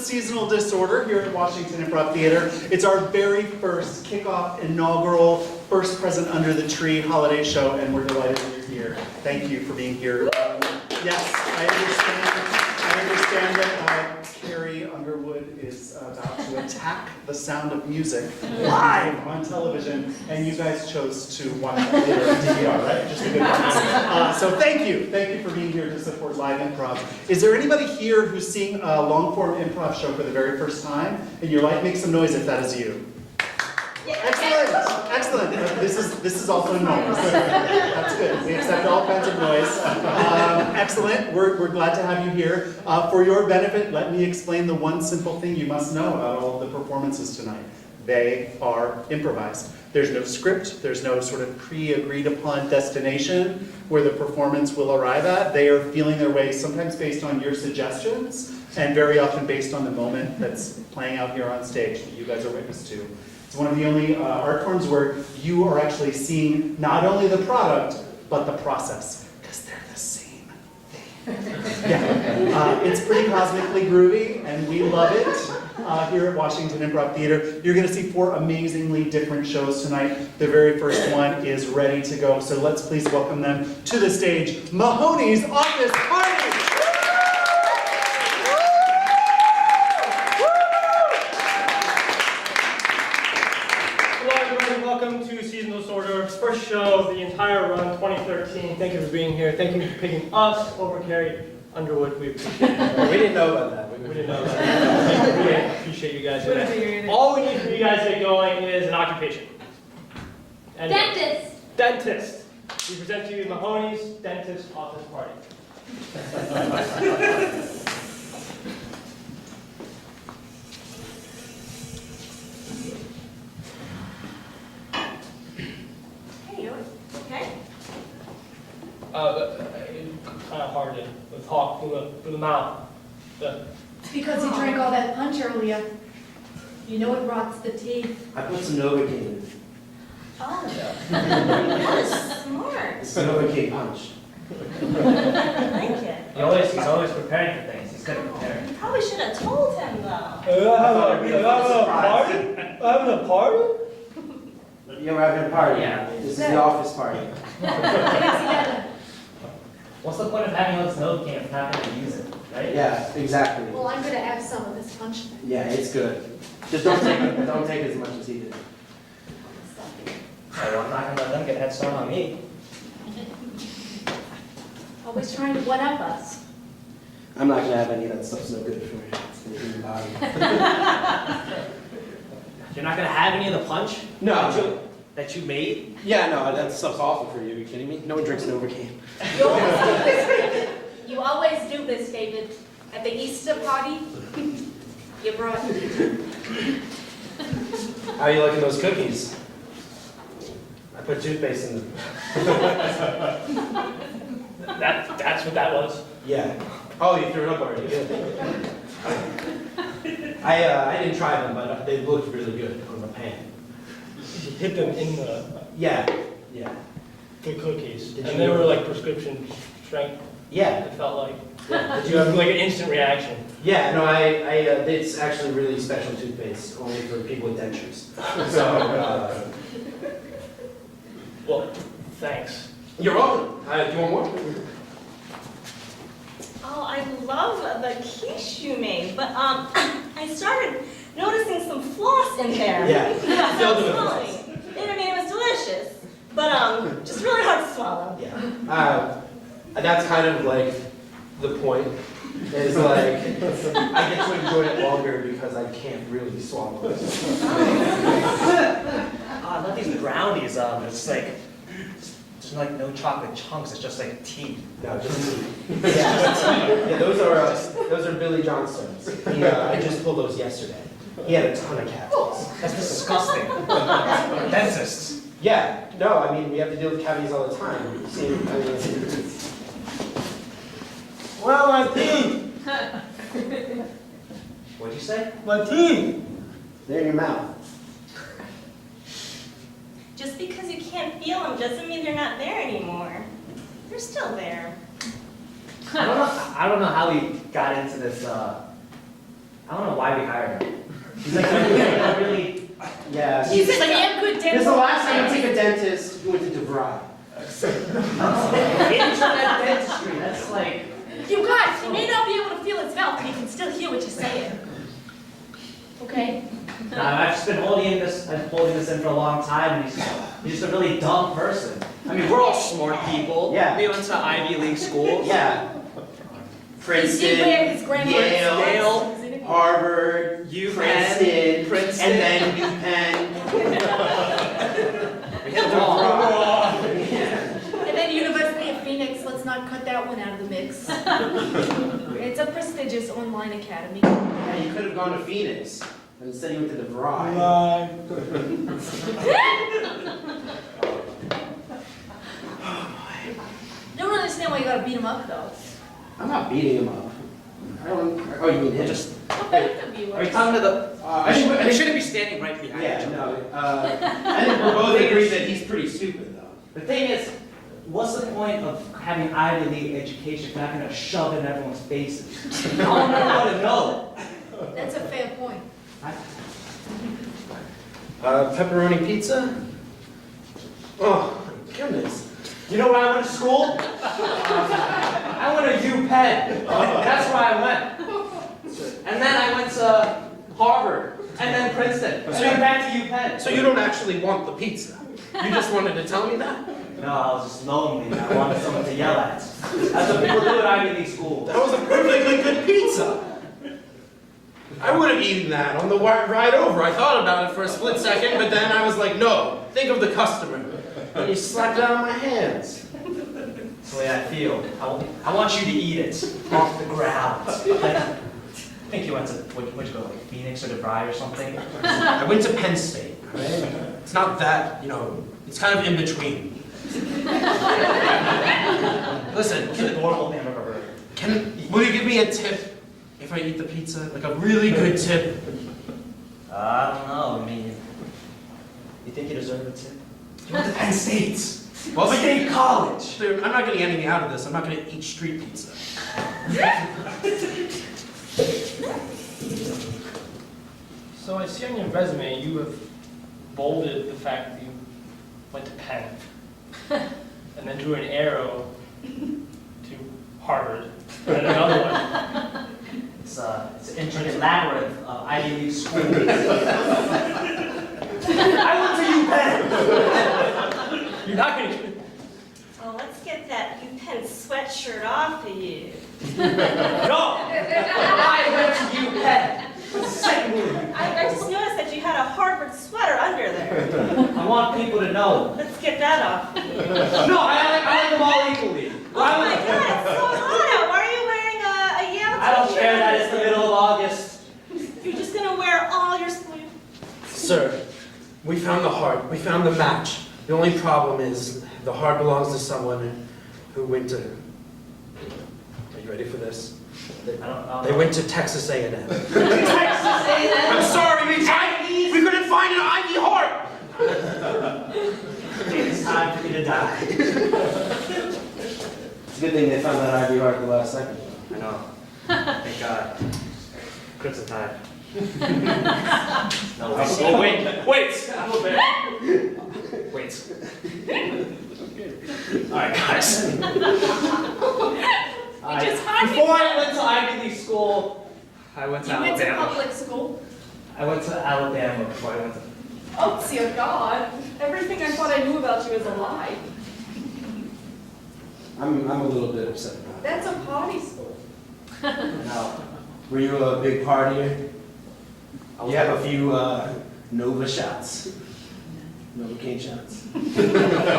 Seasonal Disorder here at Washington Improv Theater. It's our very first kickoff, inaugural, first present under the tree holiday show, and we're delighted that you're here. Thank you for being here. Yes, I understand that Carrie Underwood is about to attack the sound of music live on television, and you guys chose to watch that later on DVR, right? Just a good one. So thank you for being here to support live improv. Is there anybody here who's seeing a long-form improv show for the very first time? And you're like, make some noise if that is you. Excellent. This is also noise. That's good. We accept all kinds of noise. Excellent. We're glad to have you here. For your benefit, let me explain the one simple thing you must know about all of the performances tonight. They are improvised. There's no script. There's no sort of pre-agreed upon destination where the performance will arrive at. They are feeling their way, sometimes based on your suggestions, and very often based on the moment that's playing out here on stage that you guys are witness to. It's one of the only art forms where you are actually seeing not only the product, but the process, because they're the same thing. Yeah, it's pretty cosmically groovy, and we love it here at Washington Improv Theater. You're going to see 4 amazingly different shows tonight. The very first one is ready to go, so let's please welcome them to the stage, Mahoney's Office Party! First show of the entire run, 2013. Thank you for being here. Thank you for picking us over Carrie Underwood. We appreciate it. We didn't know about that. We didn't know about that. We really appreciate you guys doing that. All we need for you guys to get going is an occupation. And Dentist. Dentist. We present to you Mahoney's Dentist Office Party. Kind of hard to talk through the mouth. Because you drank all that punch earlier. You know it rots the teeth. I put some Novocaine in. Oh, that is smart. It's Novocaine punch. I like it. He's always preparing for things. He's good at preparing. You probably should have told him though. Having a party? You ever having a party? Yeah. This is the office party. What's the point of having all this Novocaine if not going to use it, right? Yeah, exactly. Well, I'm going to have some of this punch then. Yeah, it's good. Just don't take as much as he did. Well, I'm not going to let them get head start on me. Always trying to one-up us. I'm not gonna have any of that stuff's no good for the human body. You're not going to have any of the punch? No. That you made? Yeah, no, that stuff's awful for you. Are you kidding me? No one drinks Novocaine. You always do this, David. At the Easter party, you brought. How are you liking those cookies? I put toothpaste in them. That's what that was? Yeah. Oh, you threw it up already. Good. I didn't try them, but they looked really good on the pan. You hid them in Yeah. the cookies. Did And you- they were like prescription strength. Yeah. It felt like. Yeah. Did you have like an instant reaction? Yeah, no, it's actually really special toothpaste, only for people with dentures. So, Well, thanks. you're welcome. Do you want more? Oh, I love the quiche you made, but I started noticing some floss in there. Yeah. Filled with floss. I mean, it was delicious, but just really hard to swallow. Yeah. That's kind of like the point. Is like I get to enjoy it longer because I can't really swallow it. I love these brownies. It's like, there's like no chocolate chunks. It's just like tea. No, just yeah, those are Billy Johnstone's. I just pulled those yesterday. He had a ton of cavities. That's disgusting. Dentists. Yeah, no, I mean we have to deal with cavities all the time. See, I mean, well, my teeth. What'd you say? My teeth. They're in your mouth. Just because you can't feel them doesn't mean they're not there anymore. They're still there. I don't know how we got into this I don't know why we hired him. He's like a really, Yeah. He's a damn good This is the dental. last time you take a dentist, you went to DeVry. internet dentistry. That's like, You guys, he may not be able to feel his mouth, but he can still hear what you're saying. Okay? I've just been holding this in for a long time, and he's just a really dumb person. I mean, we're all smart people. Yeah. We went to Ivy League schools. Yeah. Does he wear his Princeton, grandmother's Yale, glasses? Harvard, UPenn, Princeton, and then We hit them all. And then University of Phoenix, let's not cut that one out of the mix. It's a prestigious online academy. Yeah, you could have gone to Phoenix, and instead you went to DeVry. I don't understand why you gotta beat him up though. I'm not beating him up. I don't. Oh, you mean him? Just, I'll bet him be are we worse. talking to the? I We shouldn't be standing right behind each Yeah, other. no. I think we're both agree that he's pretty stupid, though. The thing is, what's the point of having Ivy League education if you're not going to shove it in everyone's faces? I want everyone to know. That's a fair point. Pepperoni pizza? Oh, my goodness. You know where I went to school? I went to UPenn. That's where I went. And then I went to Harvard, and then Princeton, and then back to UPenn. So you don't actually want the pizza? You just wanted to tell me that? No, I was just lonely. I wanted someone to yell at. That's what people do at Ivy League school. That was a perfectly good pizza. I would have eaten that on the ride over. I thought about it for a split second, but then I was like, no, think of the customer. And you slapped it out of my hands. That's the way I feel. I want you to eat it off the ground. Like, I think you went to, where'd you go, like Phoenix or DeVry or something? I went to Penn State, all right? It's not that, it's kind of in between. Listen, It's the normal thing I've ever heard. will you give me a tip if I eat the pizza? Like a really good tip? I don't know. I mean, you think you deserve a tip? You went to Penn State. Well, but State College. dude, I'm not getting anything out of this. I'm not going to eat street pizza. So I see on your resume you have bolded the fact that you went to Penn and then drew an arrow to Harvard and then another one. It's an intricate labyrinth of Ivy League schools. I went to UPenn. You're not gonna. Oh, let's get that UPenn sweatshirt off of you. No, I went to UPenn. What's the second one? I just noticed that you had a Harvard sweater under there. I want people to know. Let's get that off. No, I like them all equally. Oh my God, it's so hot out. Why are you wearing a Yale t-shirt? I don't care that it's the middle of August. You're just gonna wear all your sleeves. Sir, we found the heart. We found the match. The only problem is the heart belongs to someone who went to... Are you ready for this? They went to Texas A&M. Texas A&M. I'm sorry, we tried. We couldn't find an Ivy heart. It's time for me to die. It's a good thing they found that Ivy heart at the last second. I know. Thank God. Crimson Tide. No, Oh, wait, I'm a bear. wait. All right, guys. Before I went to Ivy League school, I went to You went to Alabama. public school? I went to Alabama before I went to. Oh, dear God. Everything I thought I knew about you is a lie. I'm a little bit upset about it. That's a party school. No. Were you a big partier? You have a few Nova shots. Novocaine shots. No,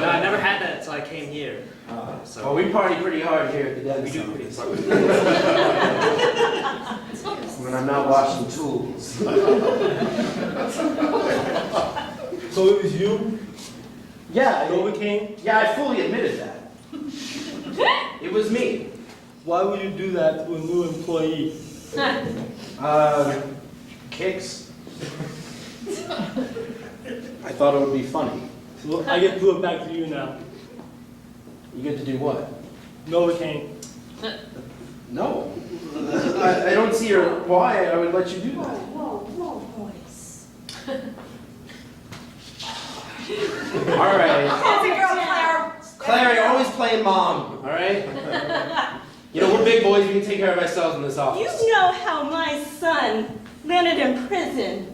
I never had that until I came here. Well, we party pretty hard here at the dentist We do office. pretty When I'm not washing tools. So it was you? Yeah, Novocaine? yeah, I fully admitted that. It was me. Why would you do that to a new employee? Kicks. I thought it would be funny. So I get to do it back to you now. You get to do what? Novocaine. No. I don't see why I would let you do that. Whoa, boys. All right. That's a girl, Claire. Claire, you're always playing mom, all right? You know, we're big boys. We can take care of ourselves in this office. You know how my son landed in prison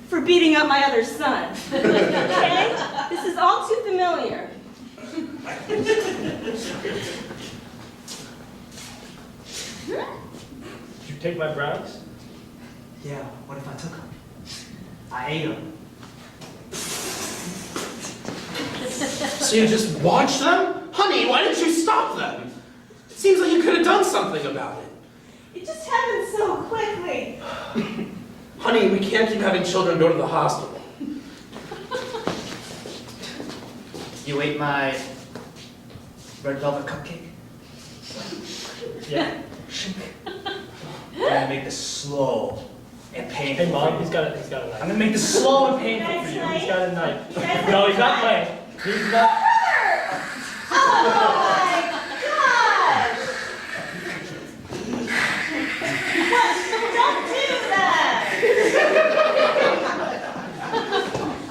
for beating up my other son. Okay? This is all too familiar. Did you take my brownies? Yeah, what if I took them? I ate them. So you just watched them? Honey, why didn't you stop them? It seems like you could have done something about it. It just happened so quickly. Honey, we can't keep having children go to the hospital. You ate my red velvet cupcake? Yeah. I'm gonna make this slow and painful. Hey mom, for he's you. got a I'm knife. gonna make this slow and painful for you. He's got a knife. That's No, he's not playing. He's not. Oh my gosh! What? Don't do that!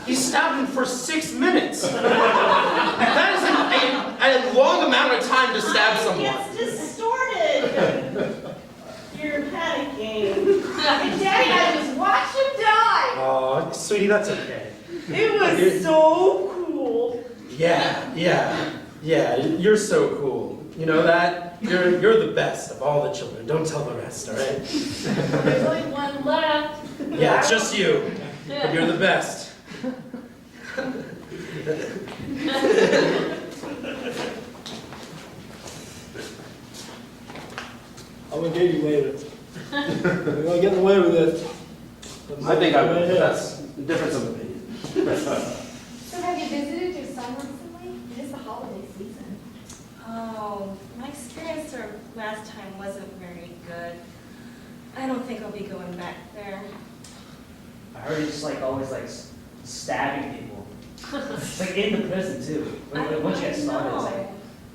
He stabbed him for 6 minutes. That is a long amount of time to stab someone. It's distorted. You're panicking. Daddy, I just watched him die. Oh, sweetie, that's okay. It was so cool. Yeah, you're so cool. You know that? You're the best of all the children. Don't tell the rest, all right? There's only one left. Yeah, it's just you. But you're the best. I'm gonna get you later. You're gonna get away with it. I think I would. That's the difference of opinion. So have you visited your son recently? It is the holiday season. Oh, my experience last time wasn't very good. I don't think I'll be going back there. I heard he's just like always like stabbing people. It's like in the prison too. When once you get started, it's like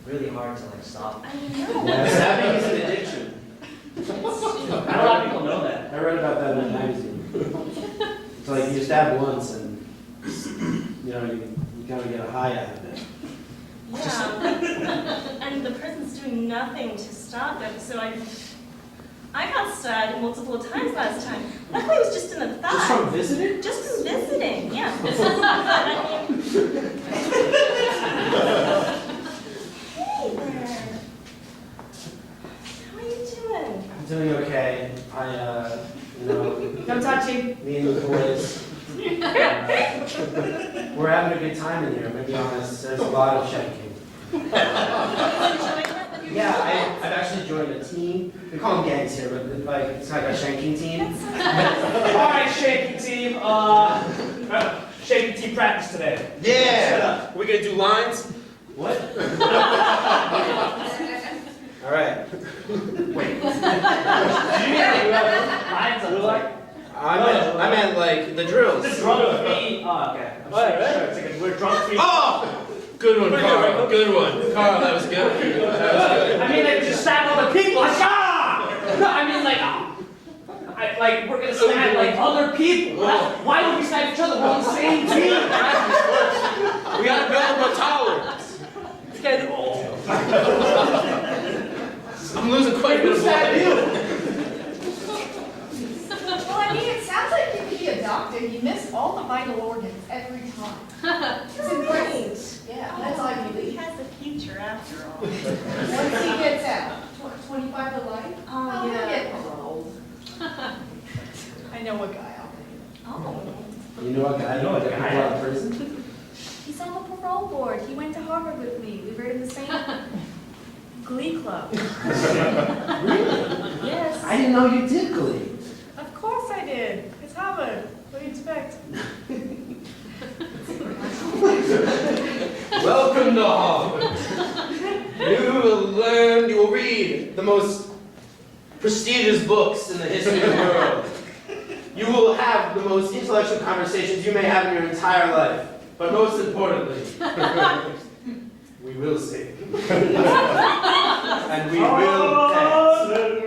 really hard to like stop. I know. Yeah, stabbing is an addiction. Not a lot of people know that. I read about that in a magazine. It's like you stab once and you know you kind of get a high out of it. Yeah. And the prison's doing nothing to stop it, so I got stabbed multiple times last time. Luckily, it was just in the thigh. Just from visiting? Just from visiting, yeah. I mean, hey there. How are you doing? I'm doing okay. You know, Don't touch him. me and the boys, we're having a good time in here. I'm gonna be honest. There's a lot of shanking. Yeah, I've actually joined a team. We call them gangs here, but it's like a shanking team. All right, shaking team. Shaking team practice today. Yeah. We're gonna do lines. What? All right. Wait. Lines of like. I meant like the drills. The drunk beat. Oh, okay. I'm sure it's like a we're drunk beat. Oh! Good one, Carl. Good one. Carl, that was good. That was good. I mean, like, just stab other people. Like, ah! No, I mean, like, we're gonna stab, like, other people. Why don't we stab each other? We're on the same team. We gotta build up a tolerance. It's getting old. I'm losing quite a bit of blood. Well, I mean, it sounds like you could be a doctor. You miss all the vital organs every time. It's impressive. Yeah, that's all you He need. has a future after all. Once he gets out, 25 to life? Oh, he'll yeah. get paroled. I know a guy out there. Oh. You know what guy? You know what guy? People out of prison? He's on the parole board. He went to Harvard with me. We were in the same glee club. Really? Yes. I didn't know you did Glee. Of course I did. It's Harvard. What do you expect? Welcome to Harvard. You will read the most prestigious books in the history of the world. You will have the most intellectual conversations you may have in your entire life. But most importantly, we will sing. And we will dance.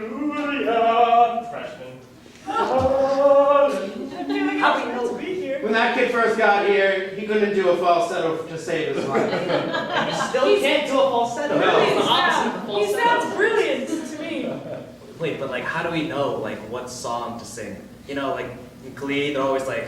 first got here, he couldn't do a falsetto to save his life. You still can't do a falsetto. No. It's the opposite of He falsetto. sounds brilliant to me. Wait, but like, how do we know like what song to sing? You know, like in Glee, they're always like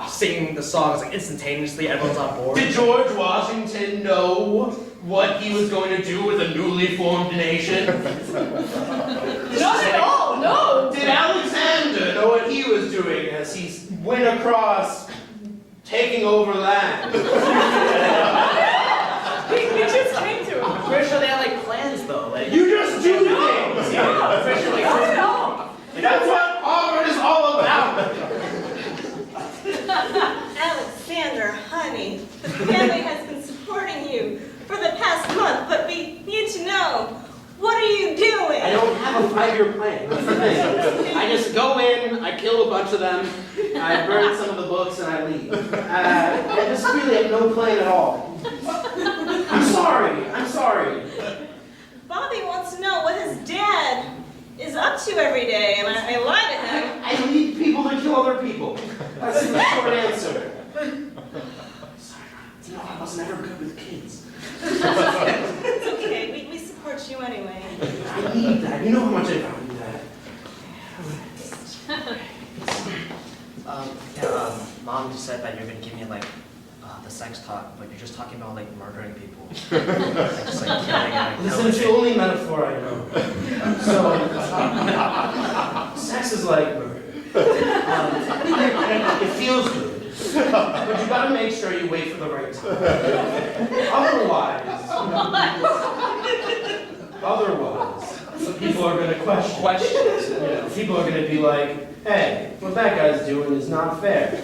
singing the songs like instantaneously. Everyone's on board. Did George Washington know what he was going to do with a newly formed nation? Not at all, no. Did Alexander know what he was doing as he went across, taking over land? We just came to him. I'm pretty sure they had like plans though. Like You just do things! I'm pretty sure like Not at all. That's what Harvard is all about! Alexander, honey, the family has been supporting you for the past month, but we need to know, what are you doing? I don't have a 5-year plan. That's the thing. I just go in, I kill a bunch of them, I burn some of the books, and I leave. I just really have no plan at all. I'm sorry. Bobby wants to know what his dad is up to every day, and I lie to him. I lead people to kill other people. That's the short answer. Sorry, you know, I was never good with kids. It's okay, we support you anyway. I need that. You know how much I value that. Mom just said that you're gonna give me like the sex talk, but you're just talking about like murdering people. Like, just like killing and like, Listen, it's the only metaphor I know. So, sex is like murder. It feels good, but you gotta make sure you wait for the right time. Otherwise, people are gonna question. Yeah, people are gonna be like, hey, what that guy's doing is not fair.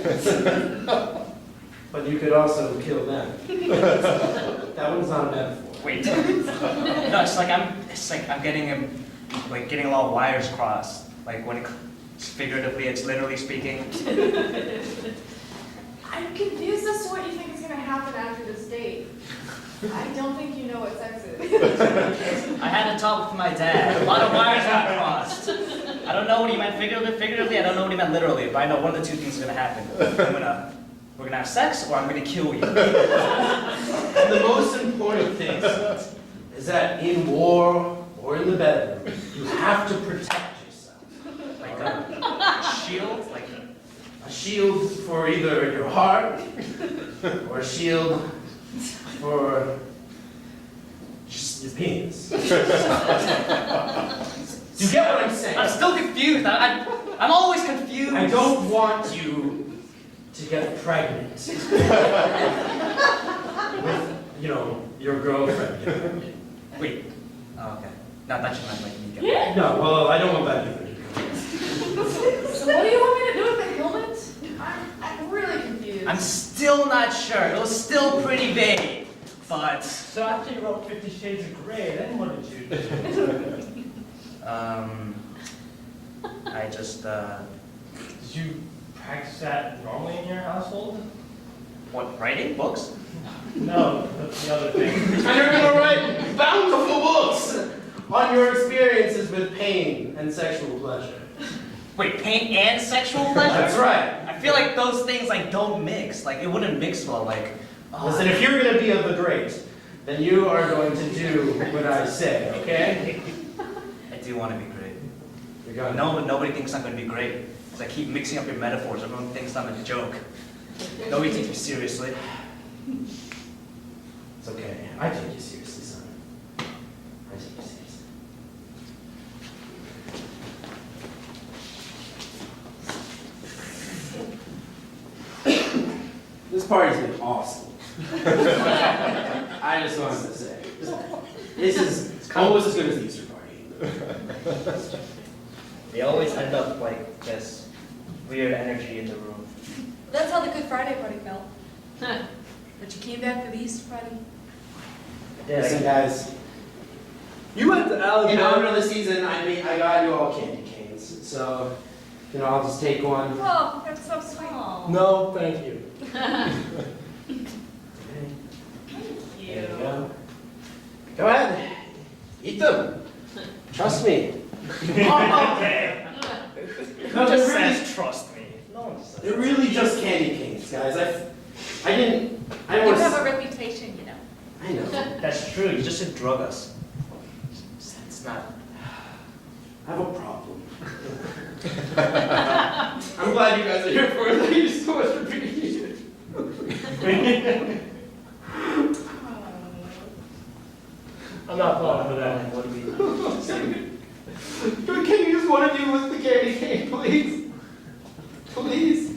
But you could also kill them. That one's not a metaphor. Wait. No, it's like I'm getting getting a lot of wires crossed. Like when figuratively, it's literally speaking. I'm confused as to what you think is going to happen after this date. I don't think you know what sex is. I had a talk with my dad. A lot of wires got crossed. I don't know what he meant figuratively. I don't know what he meant literally. But I know one of the two things is gonna happen. We're gonna have sex, or I'm gonna kill you. And the most important thing is that in war or in the bedroom, you have to protect yourself. Like a shield, like A shield for either your heart or a shield for just your penis. Do you get what I'm saying? I'm still confused. I'm always confused. I don't want you to get pregnant with, your girlfriend. Wait. Oh, okay. Not that you meant like me. Get No, well, I don't want that either. So what do you want me to do with the helmet? I'm really confused. I'm still not sure. It was still pretty vague, but So after you wrote 50 Shades of Grey, then what did you do? I just Did you practice that normally in your household? what, writing books? No, the other thing. And you're gonna write bountiful books on your experiences with pain and sexual pleasure. Wait, pain and sexual pleasure? That's right. I feel like those things like don't mix. Like it wouldn't mix well. Like Listen, if you're gonna be of the great, then you are going to do what I say, okay? I do want to be great. You got it. No, but nobody thinks I'm going to be great. Because I keep mixing up your metaphors. Everyone thinks I'm a joke. Nobody takes me seriously. It's okay. I take you seriously, son. I take you seriously. This party's been awesome. I just wanted to say, this is almost as good as the Easter party. They always end up like this weird energy in the room. That's how the Good Friday party felt. But you came back for the Easter party. Listen, guys, You went to in Alabama. honor of the season, I got you all candy canes. So, I'll just take one. Oh, that's so sweet. No, thank you. There you go. Go ahead. Eat them. Trust me. Okay. No, Just they're really, says trust me. No one says they're really just candy canes, guys. I didn't You want have a to. reputation, you know. I know. That's true, you just should drug us. It's not. I have a problem. I'm glad you guys are here for it. Thank you so much for being here. I'm not falling for that. What do we? Can you just one of you with the candy cane, please? Please?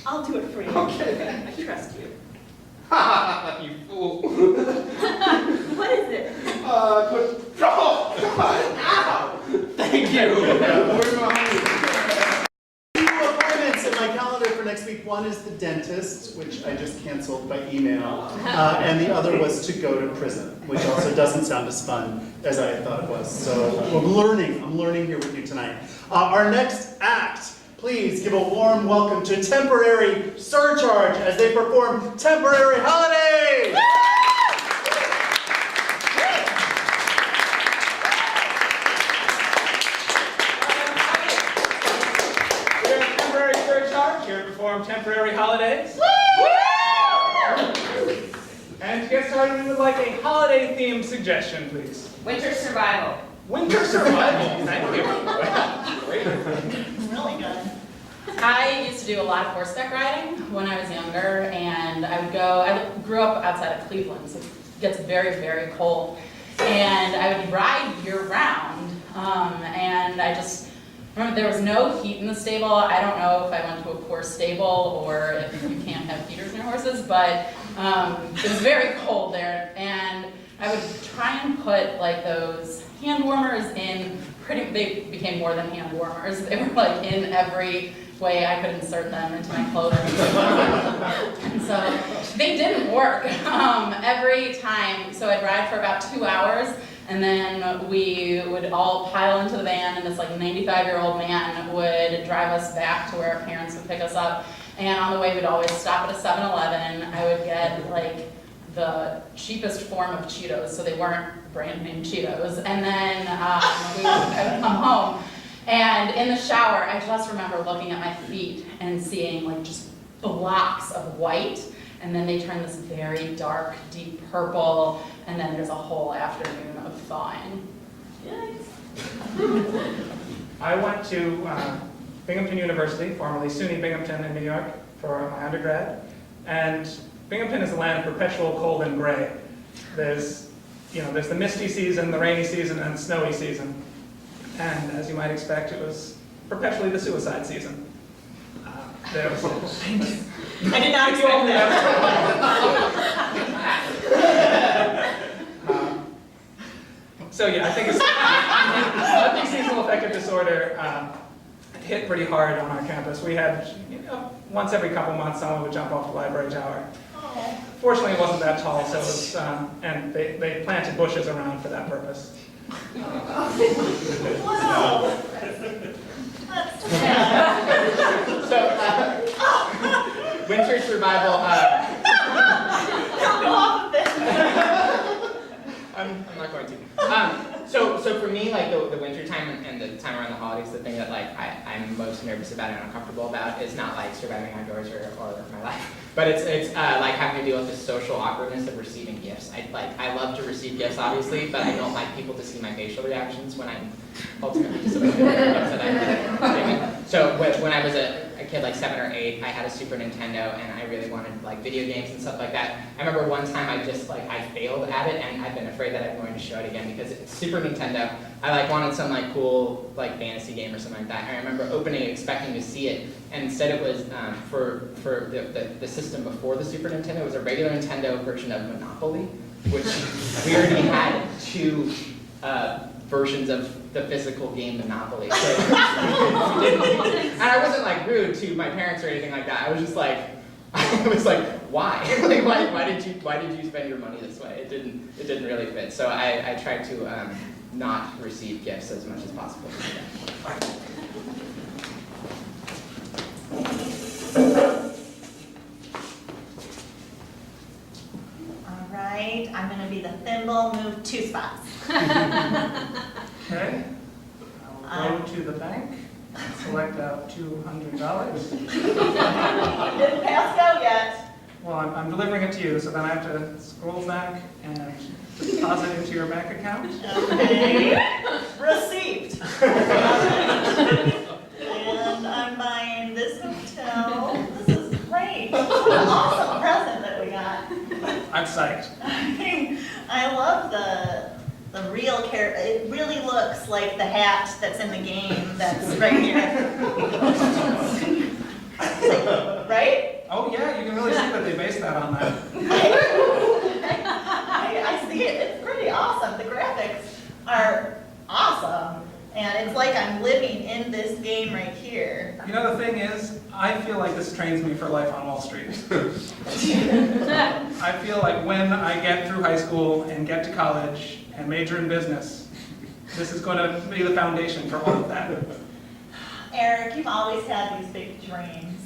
I'll do it for you. Okay. I trust you. You fool. What is it? Oh, God. Ow. Thank you. Where's my Two appointments in my calendar for next week. One is the dentist, which I just canceled by email, and the other was to go to prison, which also doesn't sound as fun as I thought it was. So I'm learning here with you tonight. Our next act, please give a warm welcome to Temporary Surcharge as they perform Temporary Holiday. We're a temporary surcharge here to perform temporary holidays. And to get started, we would like a holiday themed suggestion, please. Winter survival. Winter survival. Thank you. Great. Really good. I used to do a lot of horseback riding when I was younger, and I grew up outside of Cleveland, so it gets very, very cold. And I would ride year-round, and I just remember there was no heat in the stable. I don't know if I went to a poor stable or if you can't have heaters in your horses, but it was very cold there. And I would try and put like those hand warmers in, they became more than hand warmers. They were like in every way I could insert them into my clothing. And so they didn't work every time. So I'd ride for about 2 hours, and then we would all pile into the van, and this like 95-year-old man would drive us back to where our parents would pick us up. And on the way, we'd always stop at a 7-Eleven. I would get like the cheapest form of Cheetos, so they weren't brand name Cheetos. And then I would come home. And in the shower, I just remember looking at my feet and seeing like just blocks of white, and then they turn this very dark, deep purple, and then there's a whole afternoon of thawing. Yikes. I went to Binghamton University, formerly SUNY Binghamton in New York, for my undergrad. And Binghamton is a land of perpetual cold and gray. There's the misty season, the rainy season, and snowy season. And as you might expect, it was perpetually the suicide season. There was, I did not expect that. So yeah, I think seasonal affective disorder hit pretty hard on our campus. We had, once every couple months, someone would jump off the library tower. Fortunately, it wasn't that tall, so it was, and they planted bushes around for that purpose. Wow. So, winter survival. Come off of this. I'm not going to. So for me, like the winter time and the time around the holidays, the thing that like I'm most nervous about and uncomfortable about is not like surviving outdoors or my life, but it's like having to deal with the social awkwardness of receiving gifts. I love to receive gifts, obviously, but I don't like people to see my facial reactions when I'm ultimately disappointed in the gifts that I'm giving. So when I was a kid, like 7 or 8, I had a Super Nintendo, and I really wanted like video games and stuff like that. I remember one time I failed at it, and I've been afraid that I'm going to show it again because it's Super Nintendo. I wanted some cool fantasy game or something like that. And I remember opening it, expecting to see it, and instead it was for the system before the Super Nintendo. It was a regular Nintendo version of Monopoly, which we already had 2 versions of the physical game Monopoly. So, and I wasn't rude to my parents or anything like that. I was just I was why? Why did you spend your money this way? It didn't really fit. So I tried to not receive gifts as much as possible. All right, I'm going to be the thimble, move 2 spots. Okay. I will go to the bank, select out $200. Didn't pass go yet. Well, I'm delivering it to you, so then I have to scroll back and deposit it into your bank account. Okay. Received. And I'm buying this hotel. This is great. What an awesome present that we got. I'm psyched. I love the real character. It really looks like the hat that's in the game that's right here. Right? Oh yeah, you can really see that they based that on that. I see it. It's pretty awesome. The graphics are awesome. And it's like I'm living in this game right here. You know, the thing is, I feel like this trains me for life on Wall Street. I feel like when I get through high school and get to college and major in business, this is going to be the foundation for all of that. Eric, you've always had these big dreams.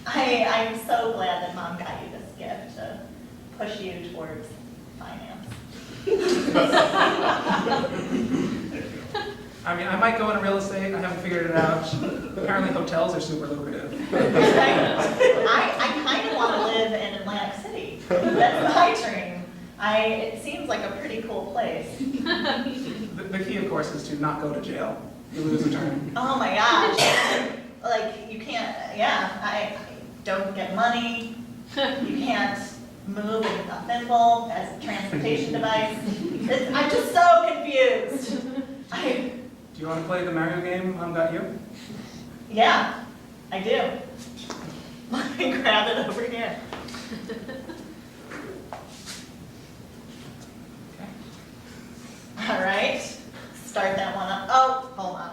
I'm so glad that Mom got you this gift to push you towards finance. I mean, I might go into real estate. I haven't figured it out. Apparently hotels are super lucrative. I kind of want to live in Atlantic City. That's my dream. It seems like a pretty cool place. The key, of course, is to not go to jail. You lose a term. Oh my gosh. Like, you can't, I don't get money. You can't move in a thimble as a transportation device. I'm just so confused. Do you want to play the Mario game on Got You? Yeah, I do. Let me grab it over here. All right, start that one up. Oh, hold on.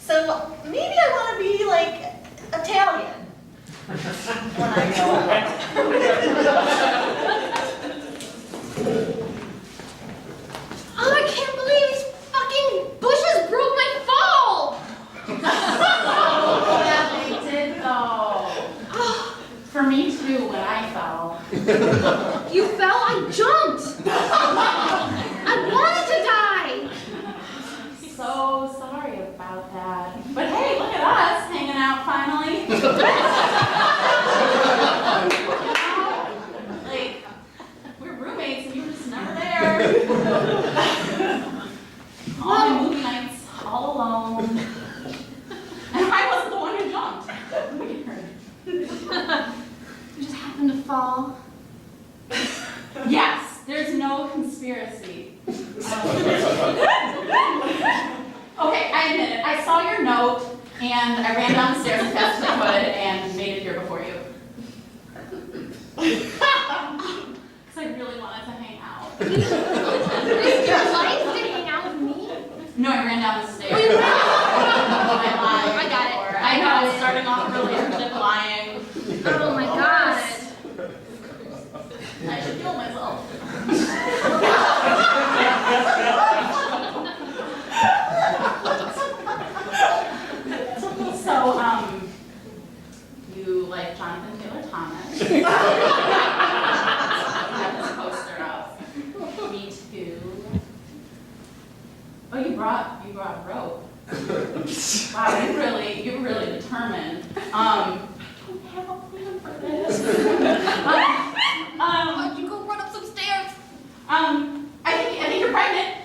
So maybe I want to be like Italian when I go out. Oh, I can't believe these fucking bushes broke my fall! Yeah, they did though. For me too, when I fell. You fell? I jumped! I wanted to die! So sorry about that. But hey, look at us hanging out finally. Like, we're roommates and you were just never there. All my movie nights, all alone. And I wasn't the one who jumped. Weird. You just happened to fall. Yes, there's no conspiracy. Okay, I admit it. I saw your note, and I ran down the stairs as fast as I could and made it here before you. Because I really wanted to hang out. Risk your life to hang out with me? No, I ran down the stairs. Oh, you ran? I lied. I got it. I know, starting off a relationship lying. Oh my god. I should kill myself. So, you like Jonathan Taylor Thomas. You have this poster up. Me too. Oh, you brought rope. Wow, you were really determined. I don't have a plan for this. Why'd you go run up some stairs? I think you're pregnant.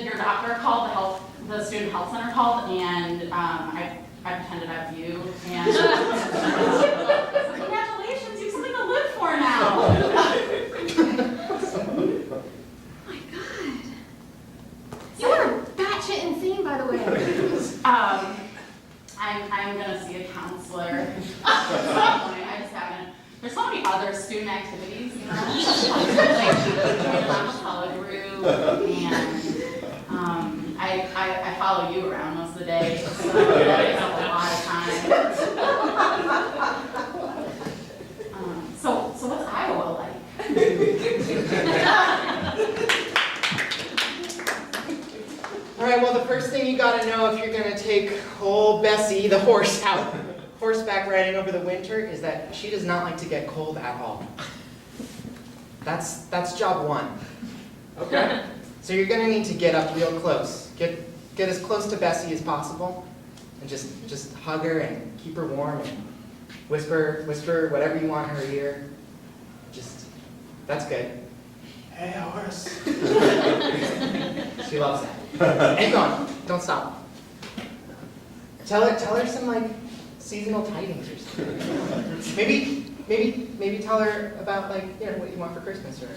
Your doctor called, the student health center called, and I pretended I was you, and congratulations, you have something to live for now. Oh my god. You are batshit insane, by the way. I'm gonna see a counselor at some point. I just haven't. There's so many other student activities, you know, like join the acapella group, and I follow you around most of the day, so that takes up a lot of time. So what's Iowa like? All right, well, the first thing you gotta know if you're gonna take old Bessie, the horse, out horseback riding over the winter is that she does not like to get cold at all. That's job one. Okay. So you're gonna need to get up real close. Get as close to Bessie as possible, and just hug her and keep her warm and whisper whatever you want in her ear. That's good. Hey, horse. She loves that. Keep going. Don't stop. Tell her some like seasonal tidings or something. Maybe tell her about like what you want for Christmas or.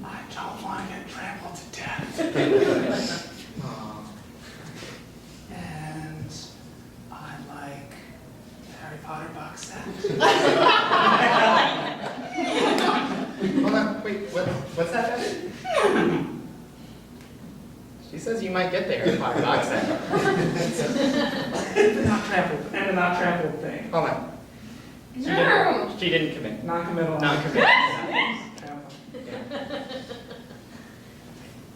I don't want to get trampled to death. Aw. And I like Harry Potter box set. Hold on, wait, what's that? She says you might get the Harry Potter box set. The not trampled, and the not trampled thing. Hold on. She didn't commit. Non-committal. Non-committal.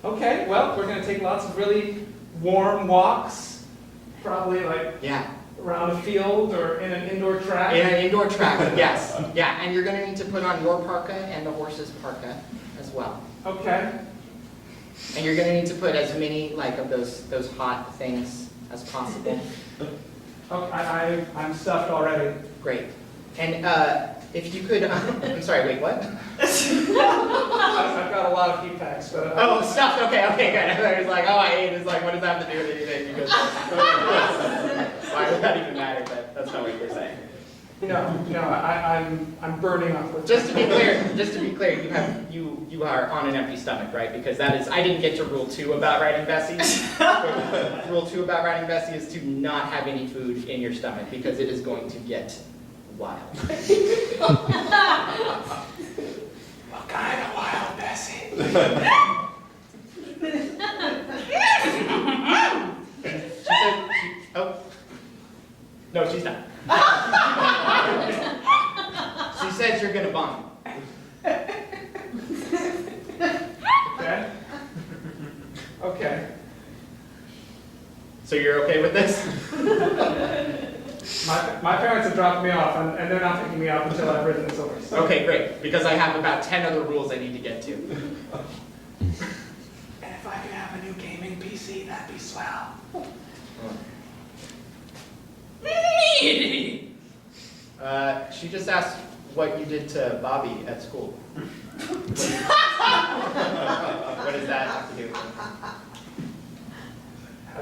Okay, well, we're going to take lots of really warm walks, probably like around a field or in an indoor track. In an indoor track, yes. Yeah, and you're going to need to put on your parka and the horse's parka as well. Okay. And you're going to need to put as many like of those hot things as possible. Okay, I'm stuffed already. Great. And if you could, I'm sorry, wait, what? I've got a lot of heat packs, but... Oh, stuffed, okay, good. I was like, oh, I ate. It's like, what does that have to do with anything? Because, why would that even matter? But that's not what you're saying. No, I'm burning up with... Just to be clear, you are on an empty stomach, right? Because that is, I didn't get to rule 2 about riding Bessie. Rule 2 about riding Bessie is to not have any food in your stomach because it is going to get wild. What kind of wild Bessie? She said, oh. No, she's not. She says you're gonna bomb. Okay. Okay. So you're okay with this? My parents have dropped me off, and they're not picking me up until I've ridden this horse. Okay, great. Because I have about 10 other rules I need to get to. And if I could have a new gaming PC, that'd be swell. She just asked what you did to Bobby at school. What does that have to do with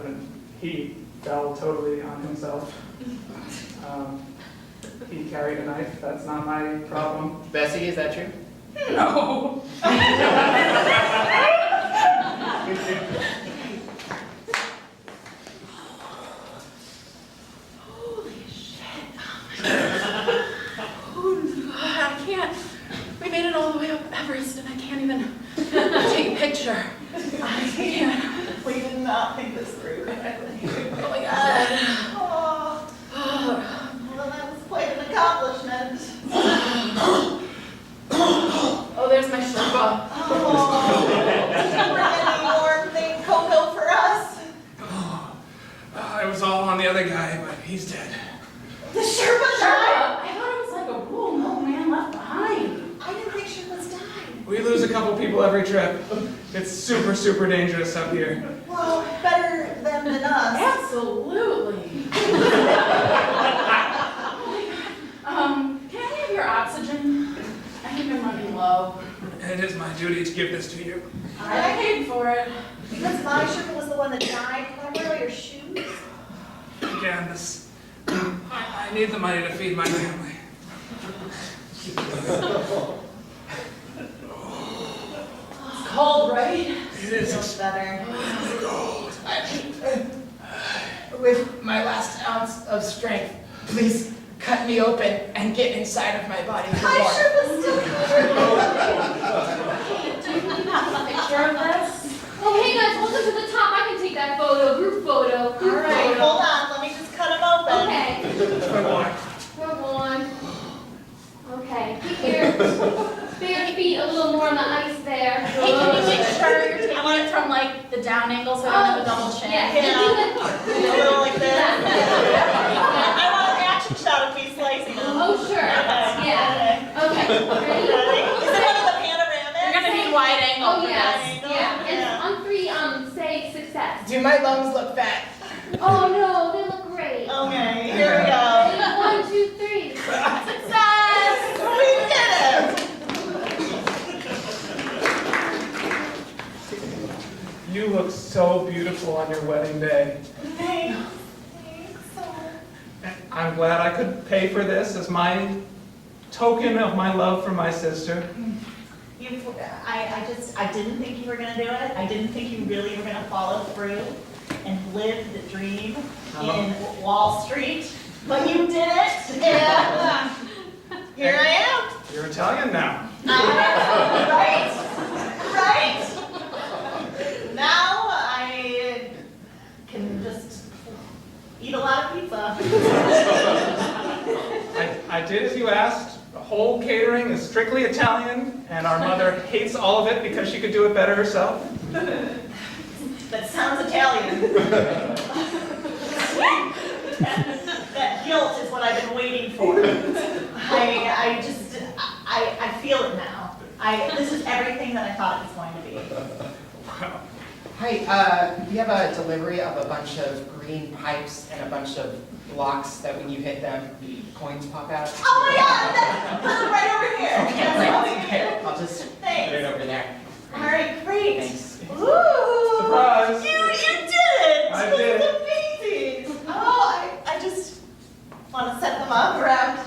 it? He fell totally on himself. He carried a knife. That's not my problem. Bessie, is that true? No. Holy shit. I can't. We made it all the way up Everest and I can't even take a picture. I can't. We did not think this through correctly. Oh my god. Well, that was quite an accomplishment. Oh, there's my Sherpa. Did you bring any warm thing, cocoa for us? It was all on the other guy, but he's dead. The Sherpa died? I thought it was like a rule, no man left behind. I didn't think Sherpas died. We lose a couple people every trip. It's super, super dangerous up here. Well, better them than us. Absolutely. Can I have your oxygen? I think I'm running low. It is my duty to give this to you. I paid for it. Because my Sherpa was the one that died. Can I wear all your shoes? Again, I need the money to feed my family. It's cold, right? It is Feels better. cold. With my last ounce of strength, please cut me open and get inside of my body for My more. Sherpa's still here. Do you have a picture of this? Oh, hey guys, welcome to the top. I can take that photo, group photo. All right, hold on. Let me just cut them open. Okay. We're one. Okay, keep your bare feet a little more on the ice there. Hey, can you make sure you're taking it from like the down angle so I don't have a double chin? Yeah, Yeah. do A little like this. I want an action shot of me slicing them. Oh, sure. Yeah. Okay. Ready? Is it one of the panoramics? You're gonna need wide angle Oh, for yes. this. Yeah. And on three, say success. Do my lungs look fat? Oh, no, they look great. Okay, here we go. Ready? 1, 2, 3. Success! We did it! You look so beautiful on your wedding day. Thanks. I'm glad I could pay for this as my token of my love for my sister. I didn't think you were gonna do it. I didn't think you really were gonna follow through and live the dream in Wall Street, but you did it, and here I am. You're Italian now. Right? Right? Now I can just eat a lot of pizza. I did as you asked. The whole catering is strictly Italian, and our mother hates all of it because she could do it better herself. That sounds Italian. That guilt is what I've been waiting for. I feel it now. This is everything that I thought it was going to be. Hi, we have a delivery of a bunch of green pipes and a bunch of blocks that when you hit them, coins pop out. Oh my God! Put them right over here. Okay, That's great. what we Okay, do. I'll just Thanks. put it over there. All right, great. Thanks. Ooh! Surprise! You did it! I This did. is amazing. Oh, I just want to set them up around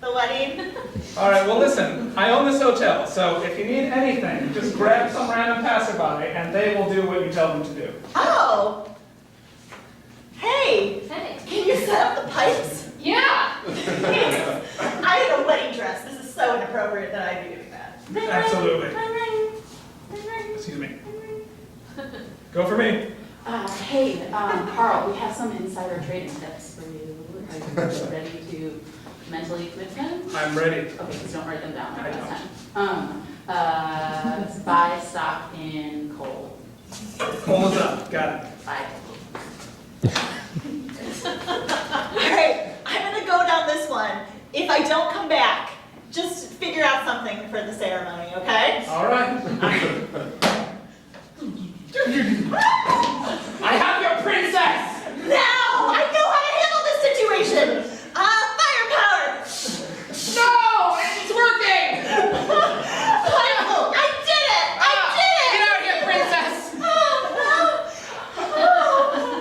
the wedding. All right, well listen, I own this hotel, so if you need anything, just grab some random passerby and they will do what you tell them to do. Oh! Hey! Hey. Can you set up the pipes? Yeah. Thanks. I had a wedding dress. This is so inappropriate that I'd be doing that. Absolutely. Excuse me. Go for me. Hey, Carl, we have some insider trading tips for you. Are you ready to mentally commit to them? I'm ready. Okay, just don't write them down. I Next time. Buy stock in coal. Coal is up. Got it. Buy. All right, I'm gonna go down this one. If I don't come back, just figure out something for the ceremony, okay? All right. I have your princess! Now I know how to handle this situation. Firepower. No! It's working! I did it! I did it! Get out of here, princess!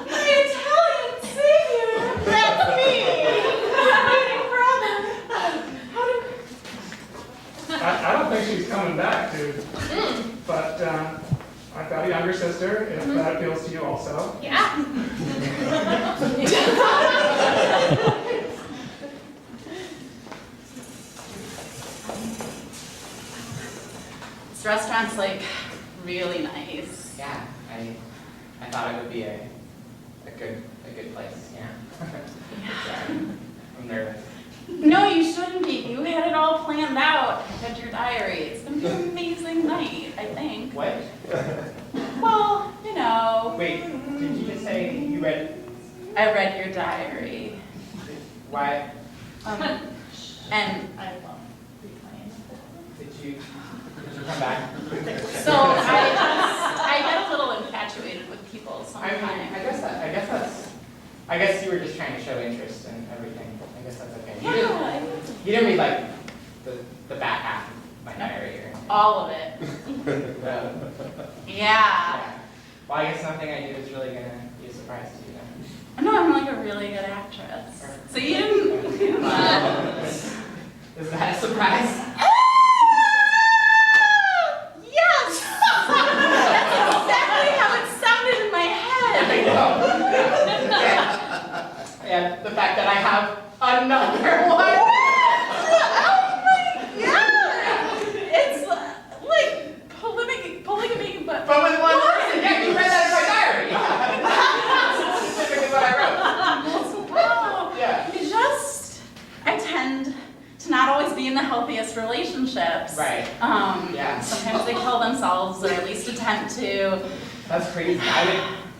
My Italian savior. That's me. Waiting forever. I don't think she's coming back, dude. But I've got a younger sister, if that appeals to you also. Yeah. This restaurant's like really nice. Yeah, I thought it would be a good place, yeah. Sorry, I'm nervous. No, you shouldn't be. You had it all planned out. I read your diary. It's gonna be an amazing night, I think. What? Well, you know. Wait, did you just say you read? I read your diary. Why? And I won't reclaim. Did you come back? so I get a little infatuated with people sometimes. I guess you were just trying to show interest in everything. I guess that's okay. Yeah, You didn't read like the back half of my diary or anything. all of it. Yeah. Well, I guess nothing I do is really gonna be a surprise to you then. No, I'm like a really good actress. So you didn't. Is that a surprise? Yes! That's exactly how it sounded in my head. And the fact that I have another one. Oh my God! It's like polygamy, but with one person. Yeah, you read that in my diary. That's specifically what I wrote. Yeah. I tend to not always be in the healthiest relationships. Right. Yeah. Sometimes they kill themselves, or at least attempt to. That's crazy.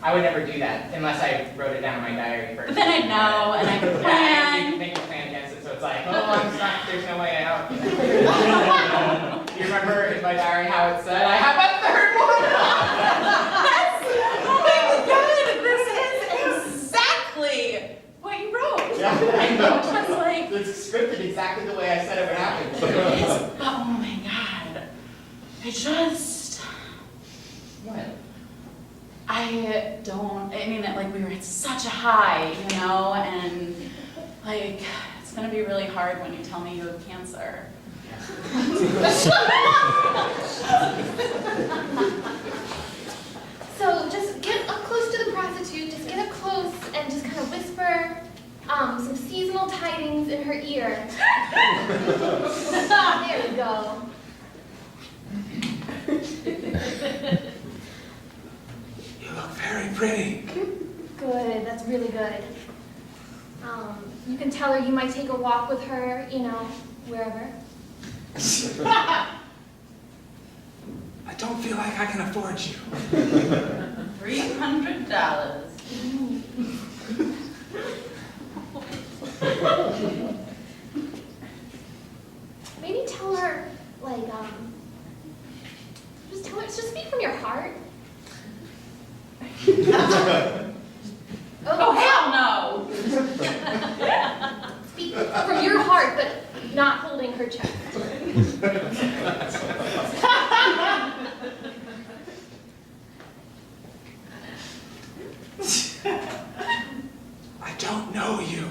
I would never do that unless I wrote it down in my diary first. But then I'd know, and I could plan. Make a plan against it, so it's like, oh, I'm stuck, there's no way out. Do you remember in my diary how it said, I have a third one? Oh my God, this is exactly what you wrote. Yeah, I know. Just like, It's scripted exactly the way I said it would happen. Oh my God. What? I mean, like, we were at such a high, you know, and like, it's gonna be really hard when you tell me you have cancer. So just get up close to the prostitute, just get up close and just kind of whisper some seasonal tidings in her ear. There we go. You look very pretty. Good, that's really good. You can tell her you might take a walk with her, you know, wherever. I don't feel like I can afford you. $300. Maybe tell her, like, just tell her, just speak from your heart. Oh, hell no! Speak from your heart, but not holding her chest. I don't know you,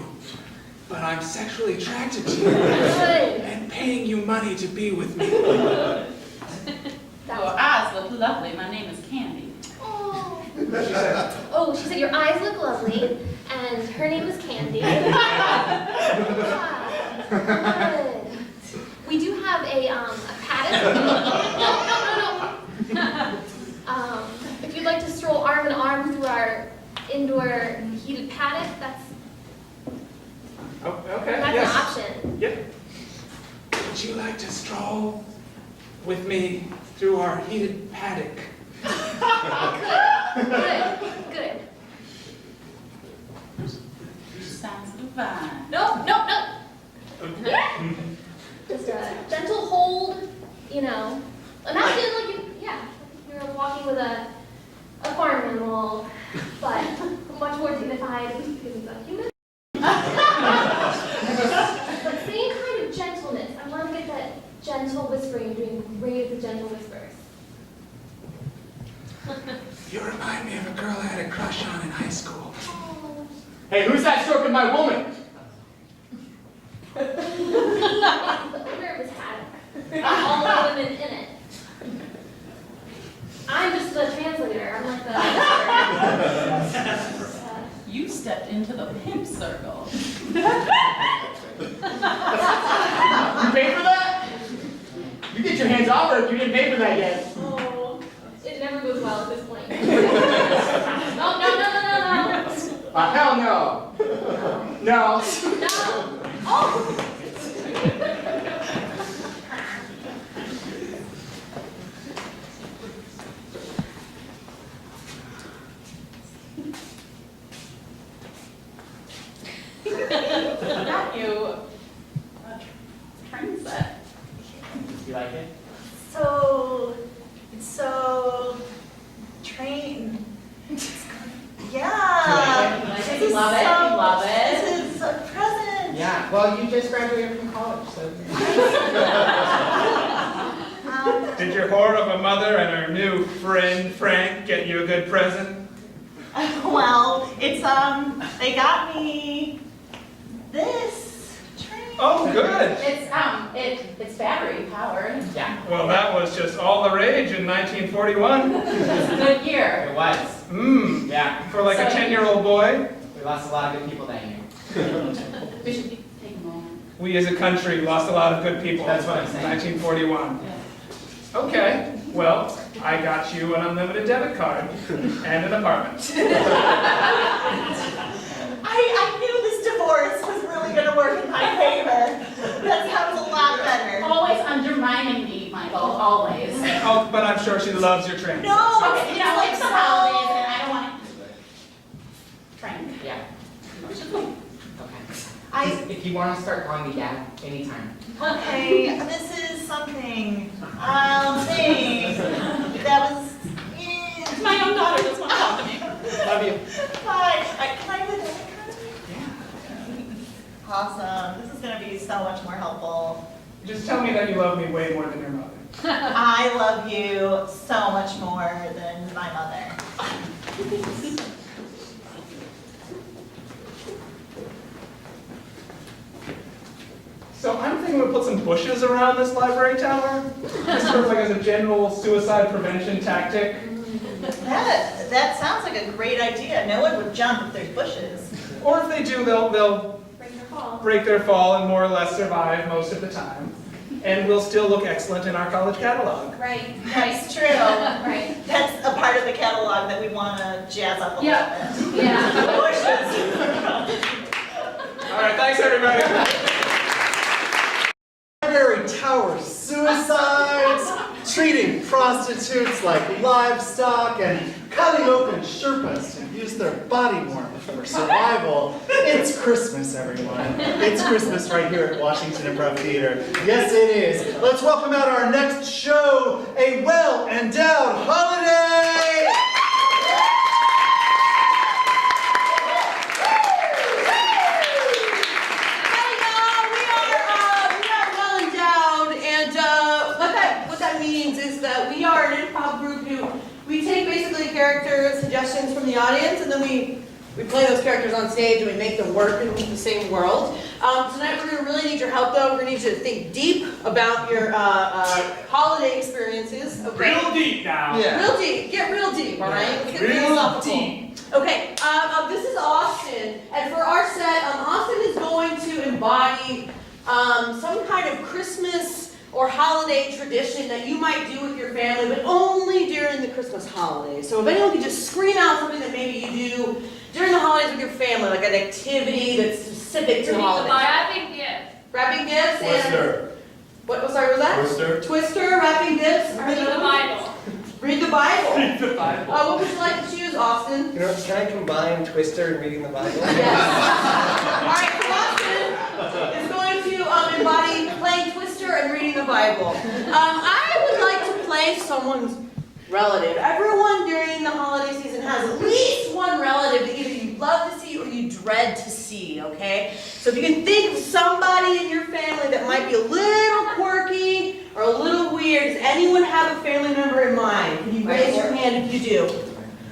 but I'm sexually attracted to you. Good. And paying you money to be with me. Your eyes look lovely. My name is Candy. Oh. Oh, she said your eyes look lovely, and her name is Candy. Yeah. Good. We do have a paddock. No. If you'd like to stroll arm in arm through our indoor heated paddock, that's Okay, an yes. option. Yep. Would you like to stroll with me through our heated paddock? Good. Sounds divine. No. Just a gentle hold, you know. Imagine like you're walking with a farm animal, but much more dignified because it's a human. But same kind of gentleness. I want to get that gentle whispering. You're doing great with the gentle whispers. You remind me of a girl I had a crush on in high school. Oh. Hey, who's that stroking my woman? The owner of this paddock. All the women in it. I'm just the translator. I'm like the. You stepped into the pimp circle. You paid for that? You get your hands off her if you didn't pay for that yet. Oh, it never goes well at this point. No. Hell no. No. No. Oh. Got you a train set. You like it? So, train. Yeah. You love it? You love it? This is a present. Yeah. Well, you just graduated from college, so. Did your whore of a mother and her new friend Frank get you a good present? Well, it's they got me this train. Oh, good. It's battery powered. Yeah. Well, that was just all the rage in 1941. That's a good year. It was. Yeah. For like a 10-year-old boy. We lost a lot of good people that year. We should take a moment. We as a country lost a lot of good people. That's what I'm saying. 1941. Yeah. Okay, well, I got you an unlimited debit card and an apartment. I knew this divorce was really going to work in my favor. That sounds a lot better. Always undermining me, Michael. Always. Oh, but I'm sure she loves your train. No, Okay, you know, like the holidays, and I don't want to. Frank. Yeah. We should leave. Okay. I If you you want to start calling me Dad anytime. Okay, this is something I'll say. That was. It's my own daughter, that's what I'm talking to me. Love you. Hi, can I have the debit card? Yeah. Awesome. This is going to be so much more helpful. Just tell me that you love me way more than your mother. I love you so much more than my mother. So I'm thinking we'll put some bushes around this library tower, just sort of like as a general suicide prevention tactic. That sounds like a great idea. No one would jump if there's bushes. Or if they do, they'll break their fall and more or less survive most of the time. And we'll still look excellent in our college catalog. Right. That's true. Right. That's a part of the catalog that we want to jazz up a little bit. Yeah. Bushes. All right, thanks everybody. Library tower suicides, treating prostitutes like livestock, and cutting open Sherpas to use their body warmth for survival. It's Christmas, everyone. It's Christmas right here at Washington Improv Theater. Yes, it is. Let's welcome out our next show, a well-endowed holiday! We are an improv group who we take basically character suggestions from the audience, and then we play those characters on stage and we make them work in the same world. Tonight we're going to really need your help though. We're going to need you to think deep about your holiday experiences. Okay? Real deep now. Yeah. Real deep. Get real deep, all right? Let's get Real philosophical. deep. Okay, this is Austin, and for our set, Austin is going to embody some kind of Christmas or holiday tradition that you might do with your family, but only during the Christmas holidays. So if anyone could just scream out something that maybe you do during the holidays with your family, like an activity that's specific to the holidays. Wrapping gifts. Wrapping gifts Twister. What was that? Twister. Twister, wrapping gifts. Read the Bible. Read the Bible. Read the Bible. What would you like to choose, Austin? You know, can I combine Twister and reading the Bible? Yes. All right, so Austin is going to embody playing Twister and reading the Bible. I would like to play someone's relative. Everyone during the holiday season has at least one relative that either you love to see or you dread to see, okay? So if you can think of somebody in your family that might be a little quirky or a little weird, does anyone have a family member in mind? Can you raise your hand if you do?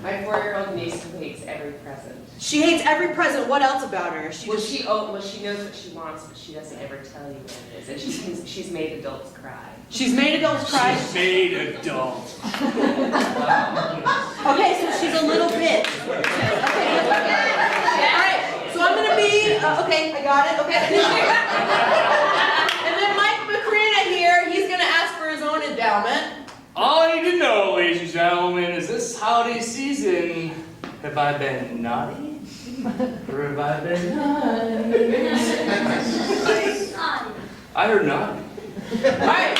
My 4-year-old niece who hates every present. She hates every present. What else about her? She knows what she wants, but she doesn't ever tell you what it is. And she's made adults cry. She's made adults cry? She's made adults. Okay, so she's a little bit. Okay. Alright, so I'm gonna be, okay, I got it, okay. And then Mike Macrina here, he's gonna ask for his own endowment. All I need to know, ladies and gentlemen, is this holiday season, have I been naughty? Or have I been nice? I heard naughty. Alright,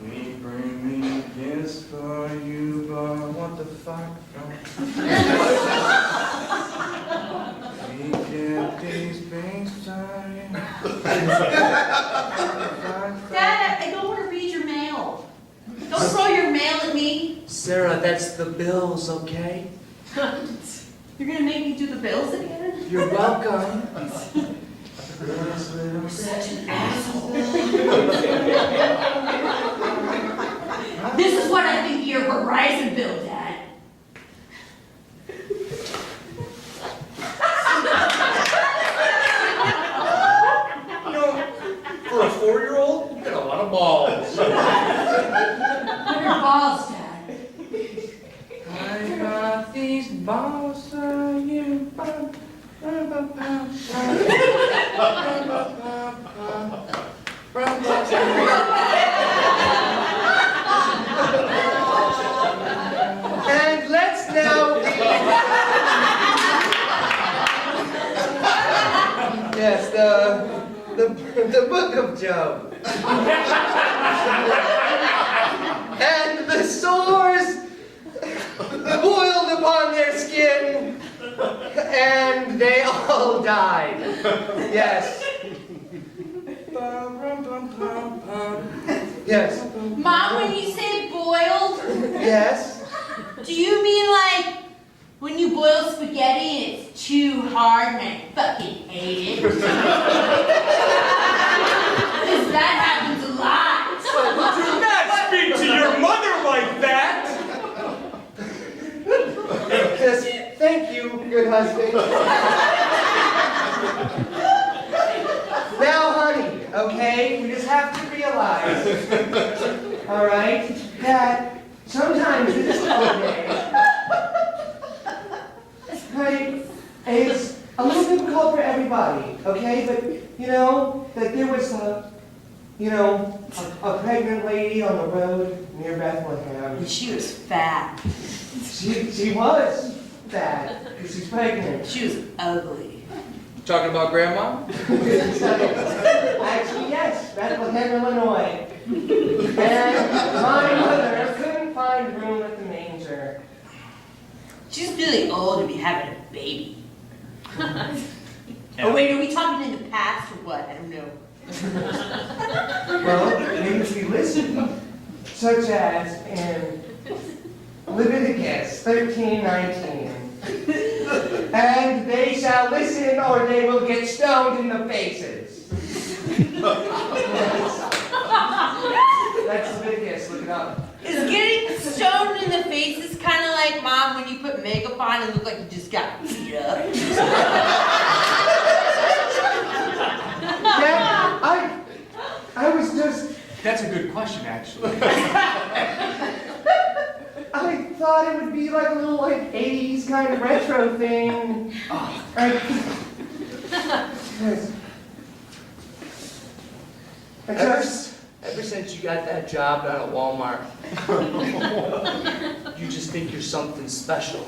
We bring me gifts for you, but what the fuck? We get these things started. Dad, I don't want to read your mail. Don't throw your mail at me. Sarah, that's the bills, okay? You're gonna make me do the bills again? You're welcome. You're such an asshole. This is what I think of your Verizon bill, Dad. You know, for a 4-year-old, you got a lot of balls. What are balls, Dad? I got these balls for you. And let's now... Yes, the book of Job. and the sores boiled upon their skin, and they all died. Yes. Yes. Mom, when you say boiled, Yes. do you mean like when you boil spaghetti and it's too hard and I fucking hate it? Because that happens a lot. Do not speak to your mother like that! Yes, thank you, good husband. Now, honey, okay, we just have to realize, all right, that sometimes this holiday, right, is a little difficult for everybody, okay? But, you know, that there was a pregnant lady on the road near Bethlehem. And she was fat. She was fat, because she's pregnant. She was ugly. Talking about grandma? Actually, yes, Bethlehem, Illinois. And my mother couldn't find room at the manger. She's really old to be having a baby. Oh wait, are we talking in the past or what? I don't know. Well, maybe if we listen, such as in Leviticus 13:19. And they shall listen or they will get stoned in the faces. That's Leviticus, look it up. Is getting stoned in the face is kind of like, Mom, when you put makeup on and look like you just got beat up? Yeah, I was just... That's a good question, actually. I thought it would be like a little like 80s kind of retro thing. Ever since you got that job down at Walmart, you just think you're something special.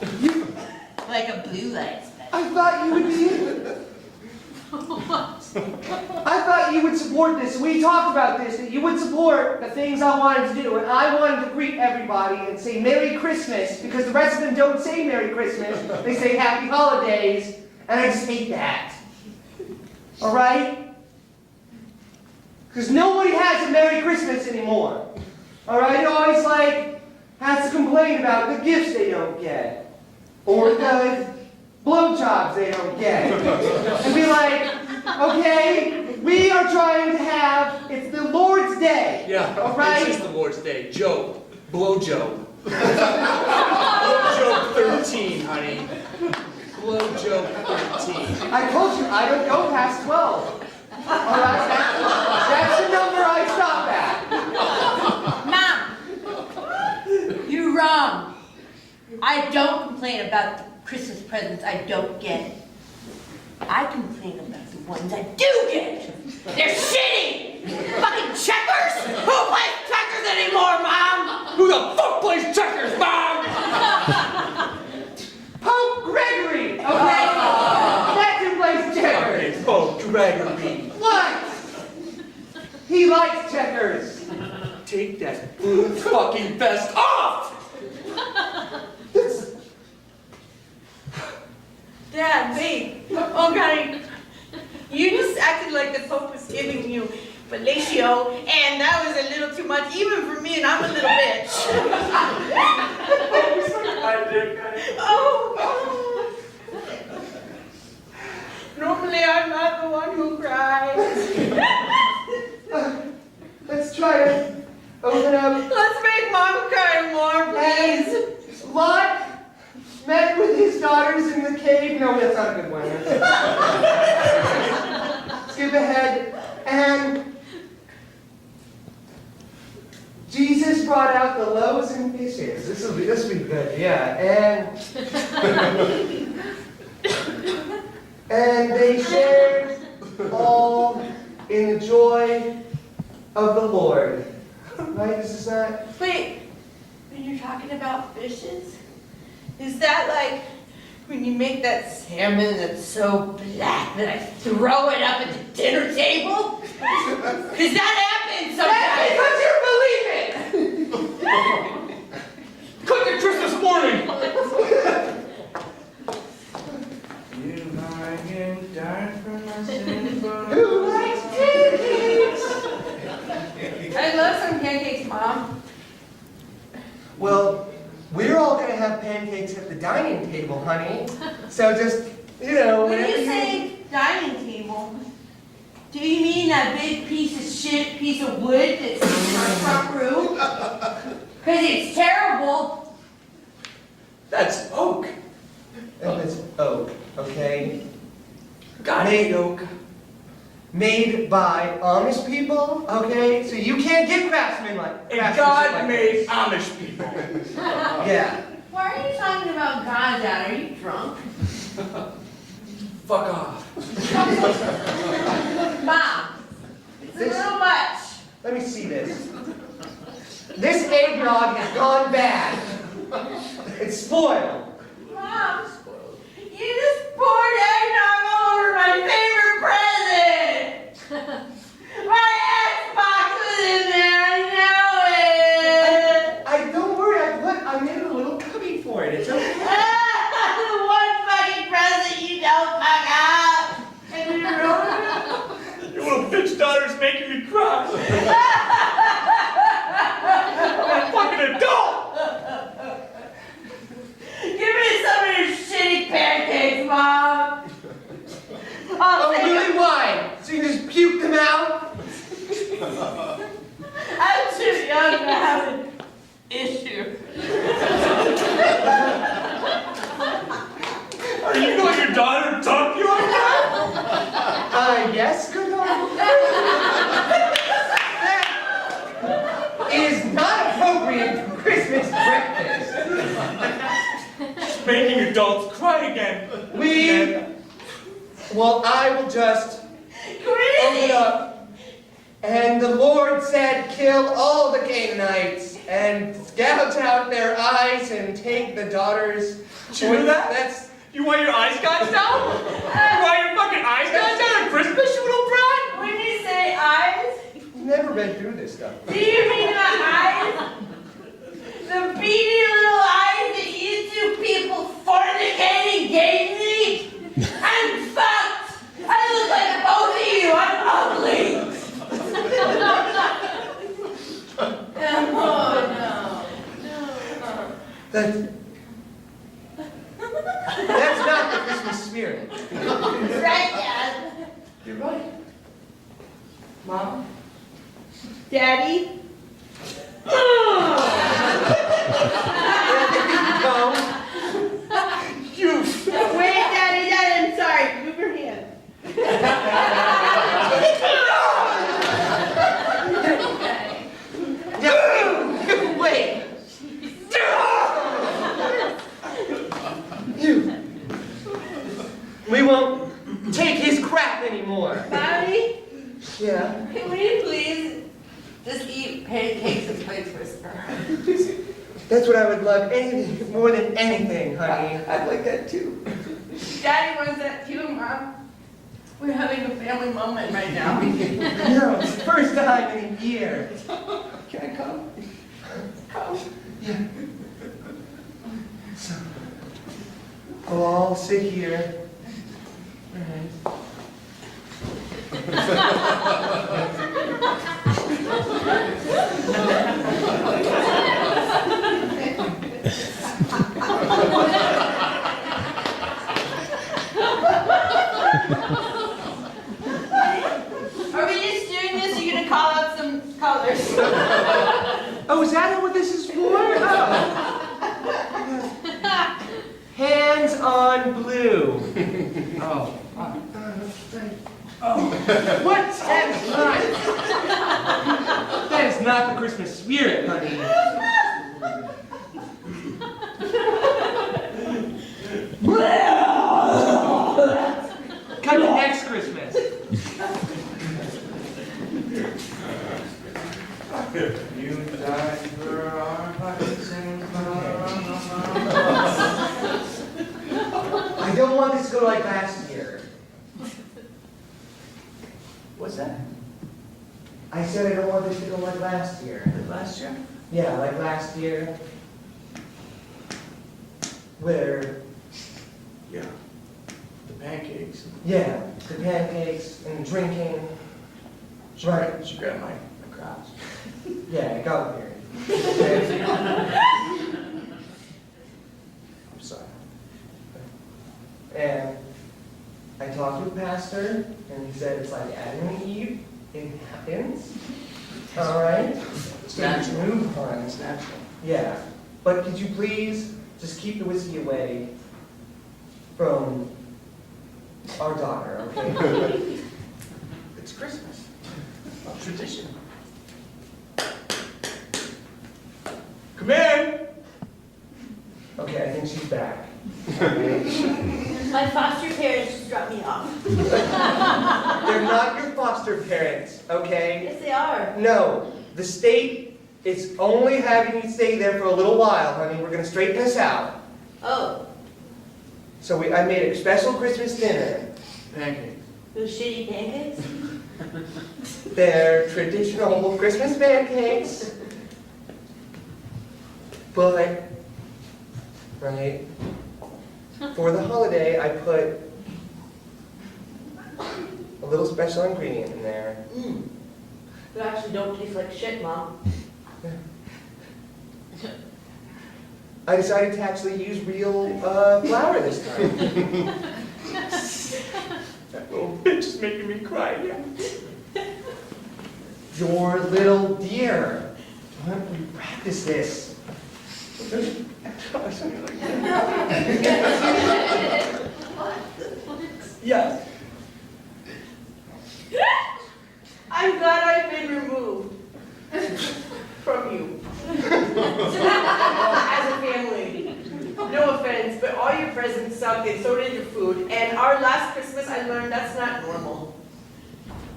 Like a blue light special. I thought you would be... I thought you would support this. We talked about this, that you would support the things I wanted to do. And I wanted to greet everybody and say Merry Christmas, because the rest of them don't say Merry Christmas. They say Happy Holidays, and I just hate that. All right? Because nobody has a Merry Christmas anymore. All right? They always like has to complain about the gifts they don't get. Or the blowjobs they don't get. And be like, okay, we are trying to have, it's the Lord's Day. Yeah, all right? it's just the Lord's Day. Joe, blow Joe. Blow Joe 13, honey. Blow Joe 13. I told you, I don't go past 12. All right, that's the number I stop at. Mom, you're wrong. I don't complain about the Christmas presents I don't get. I complain about the ones I do get. They're shitty! Fucking checkers! Who plays checkers anymore, Mom? Who the fuck plays checkers, Mom? Pope Gregory, okay? That's who plays checkers. Okay, Pope Gregory. What? He likes checkers. Take that blue fucking vest off! Dad, wait. Oh, God. You just acted like the Pope was giving you fellatio, and that was a little too much, even for me, and I'm a little bitch. Oh, normally I'm not the one who cries. Let's try to open up. Let's make Mom cry more, please. And Lot met with his daughters in the cave. No, that's not a good one. Skip ahead. And Jesus brought out the loaves and fishes. This will be good, yeah. And they shared all in the joy of the Lord. Right? This is not. Wait, when you're talking about fishes, is that like when you make that salmon that's so black that I throw it up at the dinner table? Because that happens sometimes. That's because you're believing. You died for my sins, but Who likes pancakes? I love some pancakes, Mom. Well, we're all gonna have pancakes at the dining table, honey. So just, you know, When whenever you say dining table, do you mean that big piece of shit piece of wood that's in our front room? Because it's terrible. That's oak. And it's oak, okay? God made oak. Made by Amish people, okay? So you can't get craftsmen like And craftsmanship God like made this. Amish people. Yeah. Why are you talking about God, Dad? Are you drunk? Fuck off. Mom, it's a little much. Let me see this. This eggnog has gone bad. It's spoiled. Mom, you just poured eggnog all over my favorite present. My Xbox was in there, I know it. Don't worry, I made a little cubby for it. It's okay. The one fucking present you don't fuck up. And you ruined it. Your little bitch daughter's making me cry. I'm a fucking adult. Give me some of your shitty pancakes, Mom. Oh, really? Why? So you just puke them out? I'm too young to have an issue. Are you gonna let your daughter talk to you like that? Yes, good Lord. That is not appropriate for Christmas breakfast. Making adults cry again. Well, I will just open up. And the Lord said, kill all the Canaanites and gouge out their eyes and take the daughters. Did you do that? You want your eyes gouged out? You want your fucking eyes gouged out at Christmas, you little brat? When you say eyes, Never been through this stuff. do you mean the eyes? The beady little eyes that you two people fornicating gave me? I'm fucked! I look like both of you! I'm ugly! Oh no. That's not the Christmas spirit. Right, Dad? You're right. Mom? Daddy? You. Wait, Daddy, I'm sorry. Move your hand. Wait. You. We won't take his crap anymore. Mommy, Yeah. can we please just eat pancakes and play Twister? That's what I would love anything, more than anything, honey. I'd like that too. Daddy wants that too, Mom. We're having a family moment right now. No, it's the first time in a year. Can I come? Come. Yeah. So, we'll all sit here. All right. Are we just doing this? Are you gonna call out some colors? Oh, is that what this is for? Oh. Hands on blue. Oh. Oh. What? That's not. That is not the Christmas spirit, honey. Come to next Christmas. You died for our sins. I don't want this to go like last year. What's that? I said I don't want this to go like last year. Last year? Yeah, like last year. where, Yeah. The pancakes. yeah, the pancakes and drinking. Right. She grabbed my crotch. Yeah, I got married. I'm sorry. And I talked with Pastor, and he said it's like Adam and Eve. It happens. All right? It's natural. Move on. It's natural. Yeah. But could you please just keep the whiskey away from our daughter, okay? It's Christmas. A tradition. Come in! Okay, I think she's back. My foster parents just dropped me off. They're not your foster parents, okay? Yes, they are. No, the state is only having you stay there for a little while, honey. We're gonna straighten this out. Oh, So I made a special Christmas dinner. Pancakes. those shitty pancakes? They're traditional Christmas pancakes. But, right, for the holiday, I put a little special ingredient in there. They actually don't taste like shit, Mom. I decided to actually use real flour this time. That little bitch is making me cry now. Your little dear. Why don't we practice this? Yes. I'm glad I've been removed from you. As a family. No offense, but all your presents sucked and so did your food. And our last Christmas I learned that's not normal.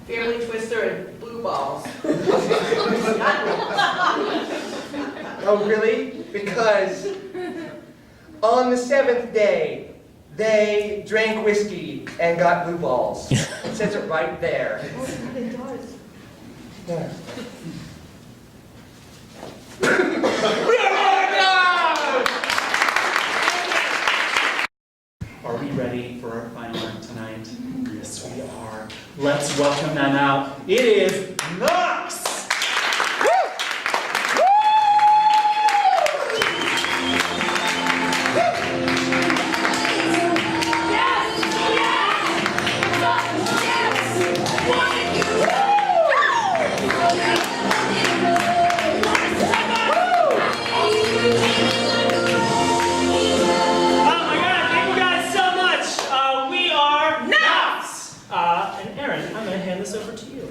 Family twister and blue balls. Not normal. Oh, really? Because on the 7th day, they drank whiskey and got blue balls. It says it right there. Oh, it does. Yeah. Are we ready for our final act tonight? Yes, we are. Let's welcome them out. It is Knox!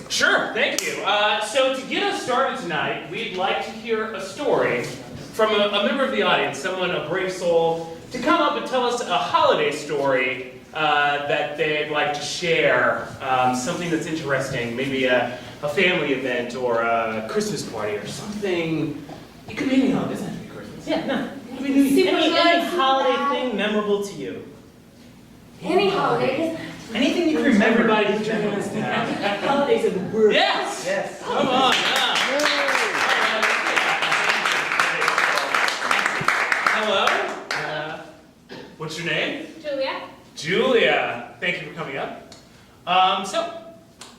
Sure, thank you. So to get us started tonight, we'd like to hear a story from a member of the audience, someone, a brave soul, to come up and tell us a holiday story that they'd like to share, something that's interesting, maybe a family event or a Christmas party or something. It could be any holiday, it doesn't have to be Christmas. Yeah, no, it could be New Year's. Any holiday thing memorable to you? Any holidays. Anything you can remember. Everybody who's joining us now. Holidays are the worst. Yes! Yes. Come on, Hello. What's your name? Julia. Julia. Thank you for coming up. So,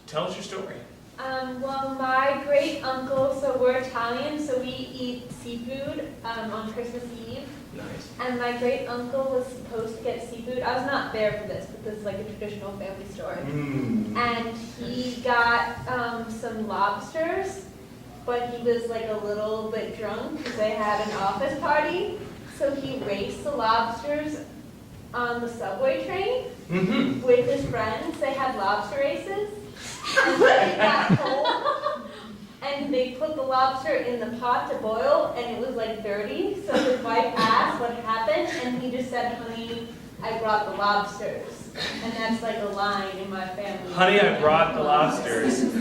tell us your story. Well, my great uncle, so we're Italian, so we eat seafood on Christmas Eve. Nice. And my great uncle was supposed to get seafood. I was not there for this, but this is like a traditional family story. And he got some lobsters, but he was like a little bit drunk because they had an office party. So he raced the lobsters on the subway train with his friends. They had lobster races. And they got cold. And they put the lobster in the pot to boil, and it was like dirty. So his wife asked what happened, and he just said, "Honey, I brought the lobsters." And that's like a line in my family. Honey, I brought the lobsters.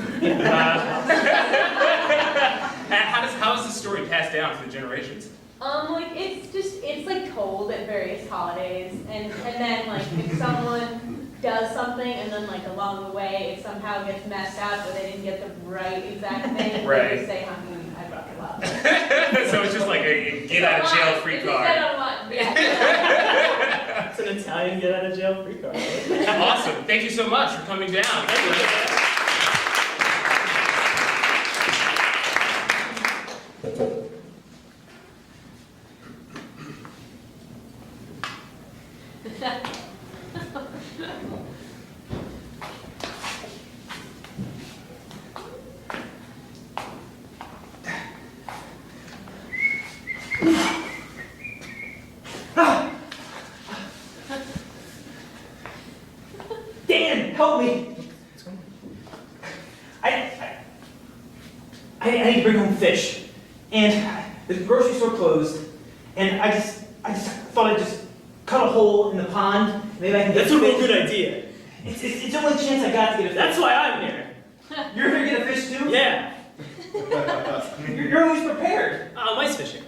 How is this story passed down through the generations? Like it's like told at various holidays, and then like if someone does something and then like along the way it somehow gets messed up or they didn't get the right exact thing, Right. they say, "Honey, I brought the lobster." So it's just like a get out of jail free It's card. instead of what? Yeah. Italian get out of jail free card. Awesome. Thank you so much for coming down. Thank you. Dan, help me. I need to bring home fish, and the grocery store closed, and I just thought I'd just cut a hole in the pond. Maybe I can get That's a real fish. good idea. It's the only chance I got to get a fish. That's why I'm here. You're here to get a fish too? Yeah. You're always prepared. I'm ice fishing.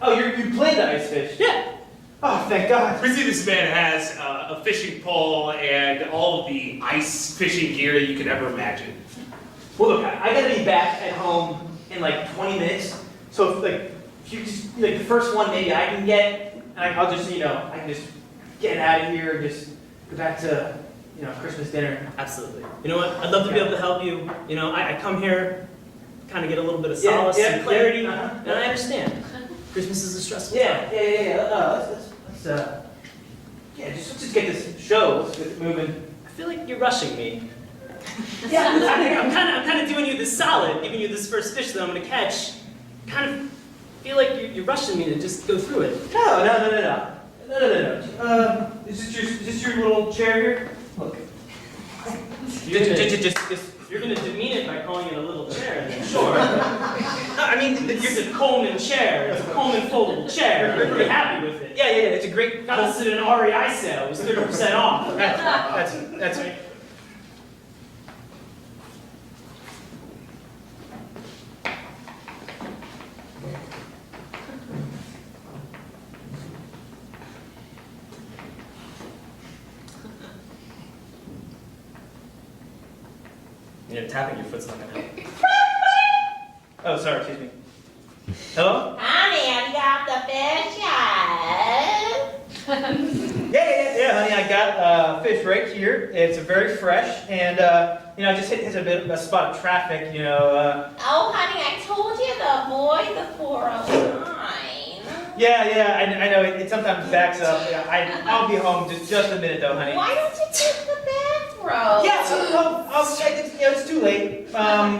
Oh, you played the ice fish? Yeah. Oh, thank God. We see this man has a fishing pole and all of the ice fishing gear that you could ever imagine. Well, look, I gotta be back at home in like 20 minutes. So if you just the first one maybe I can get, and I'll just I can just get out of here and just go back to Christmas dinner. Absolutely. You know what? I'd love to be able to help you. You know, I come here, kind of get a little bit of solace and clarity, and I understand. Christmas is a stressful time. Let's just get this show. Let's get it moving. I feel like you're rushing me. Yeah, I'm kind of doing you this solid, giving you this first fish that I'm gonna catch. Kind of feel like you're rushing me to just go through it. No. Is this your little chair here? Look. You're gonna demean it by calling it a little chair, then sure. I mean, it's a Coleman chair. It's a Coleman foldable chair. I'm pretty happy with it. Yeah. It's a great. Got this at an REI sale. It was 30% off. That's right. Tapping your foot's not gonna help. Oh, sorry. Excuse me. Hello? Honey, have you got the fish yet? Yeah, honey. I got fish right here. It's very fresh, and I just hit a bit of a spot of traffic. Oh, honey, I told you to avoid the 409. Yeah. I know it sometimes backs up. Yeah, I'll be home just a minute though, honey. Why don't you take the back road? Yeah, it's too late. But I'm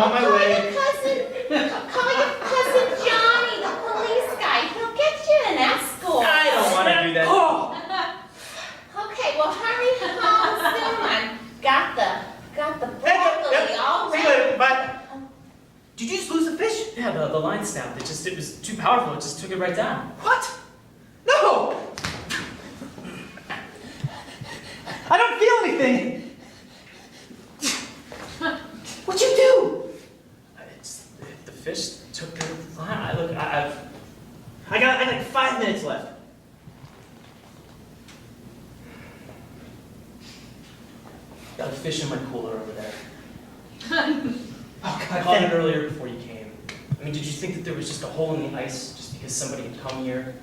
on my way. Call your cousin Johnny, the police guy. He'll get you an escort. I don't want to do that. Okay, well hurry home soon. Got the broccoli all See you ready. later. Bye. Did you just lose the fish? Yeah, the line snapped. It was too powerful. It just took it right down. What? No! I don't feel anything. What'd you do? The fish took the line. I got like 5 minutes left. Got a fish in my cooler over there. Oh, I caught it earlier before you came. I mean, did you think that there was just a hole in the ice just because somebody had come here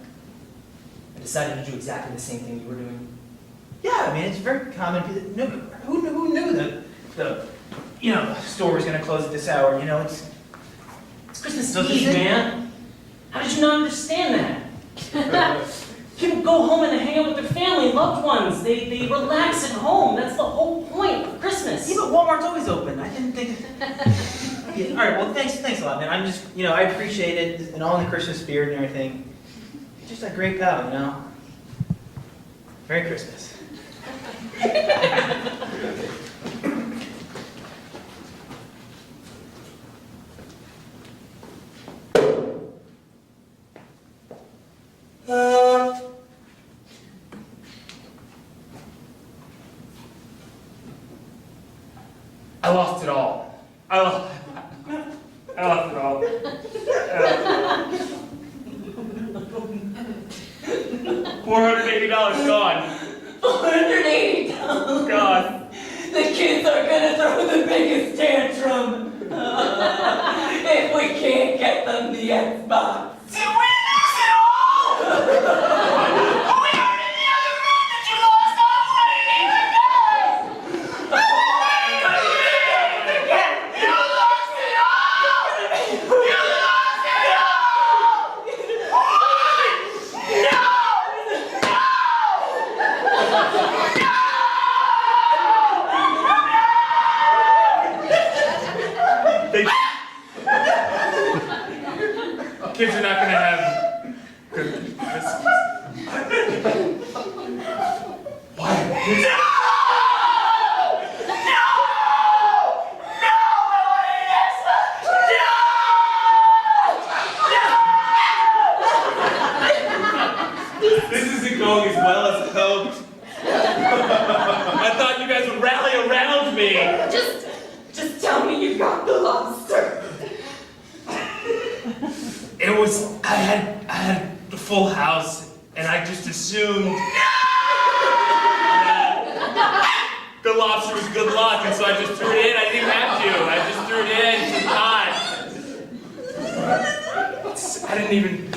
and decided to do exactly the same thing you were doing? Yeah, I mean, it's very common. Who knew that the store was going to close at this hour? It's Christmas Eve, man. How did you not understand that? People go home and they hang out with their family and loved ones. They relax at home. That's the whole point of Christmas. Yeah, but Walmart's always open. I didn't think. Yeah, all right, well, thanks a lot, man. I'm just, I appreciate it and all in the Christmas spirit and everything. You're just a great pal, Merry Christmas. I lost it all. I lost it all. $480 gone. $480. Gone. The kids are gonna throw the biggest tantrum if we can't get them the Xbox. Did we lose it all? me. Just tell me you got the lobster. It was, I had the full house, and I just assumed that the lobster was good luck, and so I just threw it in. I didn't even have to. I just threw it in. It's hot. I didn't even,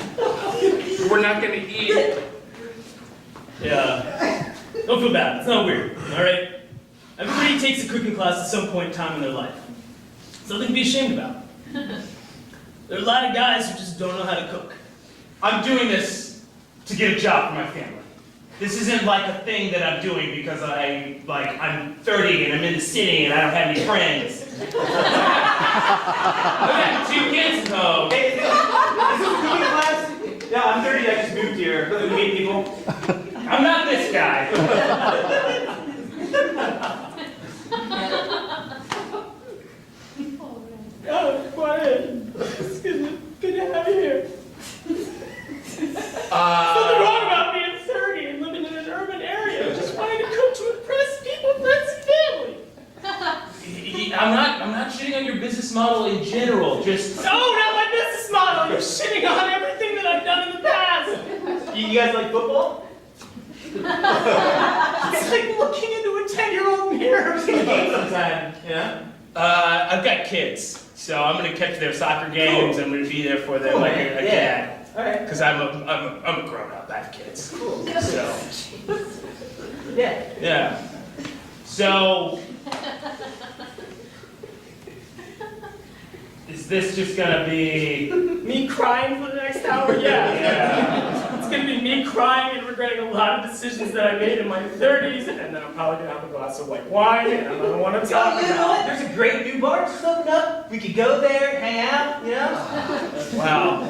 we're not gonna eat it. Yeah. Don't feel bad. It's not weird. All right. Everybody takes a cooking class at some point in time in their life. It's nothing to be ashamed about. There are a lot of guys who just don't know how to cook. I'm doing this to get a job for my family. This isn't like a thing that I'm doing because I'm 30 and I'm in the city and I don't have any friends. I got 2 kids at home. Hey, is this a cooking class? Yeah, I'm 30, I just moved here. Let me meet people. I'm not this guy. Oh, quiet. It's good to have you here. Nothing wrong about being 30 and living in an urban area. Just wanting to cook to impress people, friends, and family. I'm not shitting on your business model in general. Just No, not my business model. You're shitting on everything that I've done in the past. You guys like football? It's like looking into a 10-year-old mirror. Sometime, yeah? I've got kids, so I'm gonna catch their soccer games. I'm gonna be there for them like a dad. Alright. Because I'm a grown up. I have kids. Cool. So Yeah. yeah. So is this just gonna be Me crying for the next hour? Yeah. It's gonna be me crying and regretting a lot of decisions that I made in my 30s, and then I'm probably gonna have a glass of white wine, and I'm gonna want to talk You know about what? There's a great new bar just opened up. We could go there, hang out, you know? wow?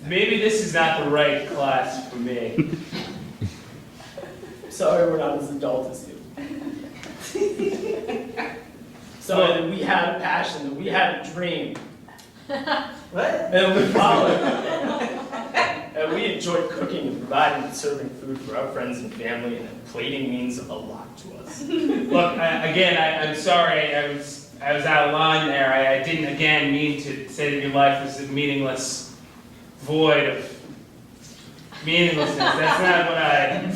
Maybe this is not the right class for me. Sorry we're not as adult as you. Sorry that we had a passion, that we had a dream. What? And we followed it. And we enjoyed cooking and providing and serving food for our friends and family, and plating means a lot to us. Look, I'm sorry. I was out of line there. I didn't again mean to say that your life was a meaningless void of meaninglessness. That's not what I.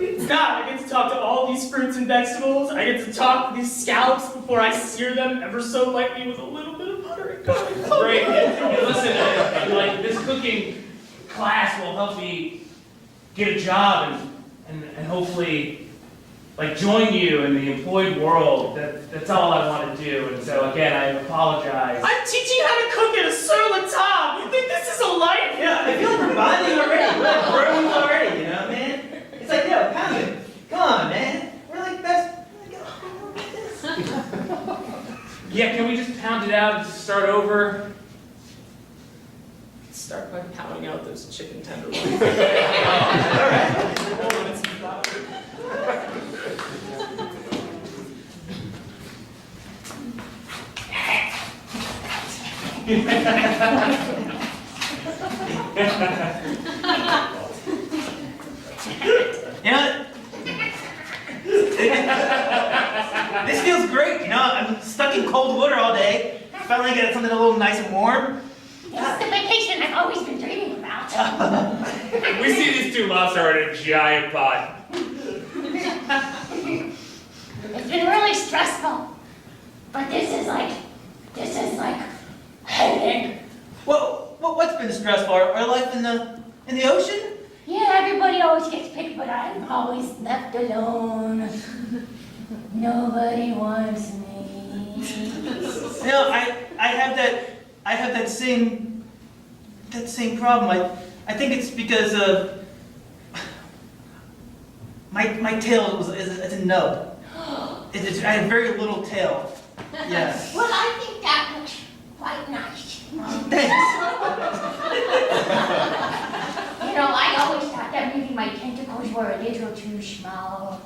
It's not. I get to talk to all these fruits and vegetables. I get to talk to these scallops before I sear them ever so lightly with a little bit of butter and garlic. Great. Listen, like this cooking class will help me get a job and hopefully like join you in the employed world. That's all I want to do. And so again, I apologize. I'm teaching you how to cook at a sur la table. You think this is a life? Yeah, I feel like we're bonding already. We're like bros already, you know, man? It's like, yo, pound it. Come on, man. We're like best. Yeah, can we just pound it out and just start over? Start by pounding out those chicken tenderloins. You know, this feels great, you know? I'm stuck in cold water all day. Finally get something a little nice and warm. It's the vacation I've always been dreaming about. We see these 2 lobster in a giant pot. It's been really stressful. But this is like heaven. What's been stressful? Our life in the ocean? Yeah, everybody always gets picked, but I'm always left alone. Nobody wants me. You know, I have that same problem. I think it's because of my tail is a nub. I have very little tail. Yeah. Well, I think that looks quite nice. Thanks. You know, I always thought that maybe my tentacles were a little too small.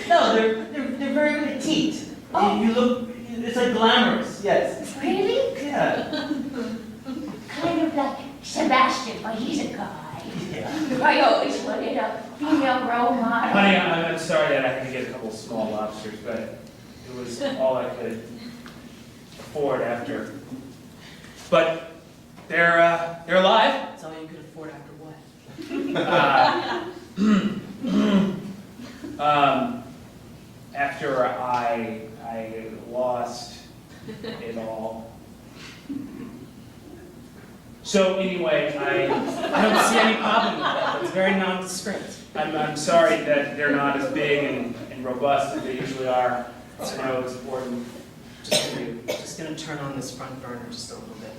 No, they're very petite. Oh. You look, it's like glamorous. Yes. Really? Yeah. Kind of like Sebastian, but he's a guy. Yeah. I always wanted a female role model. Honey, I'm sorry that I had to get a couple small lobsters, but it was all I could afford after. But they're alive. That's all you could afford after what? After I lost it all. So anyway, I don't see any problem with that. It's very nondescript. I'm sorry that they're not as big and robust as they usually are. I know it's important. Just gonna turn on this front burner just a little bit.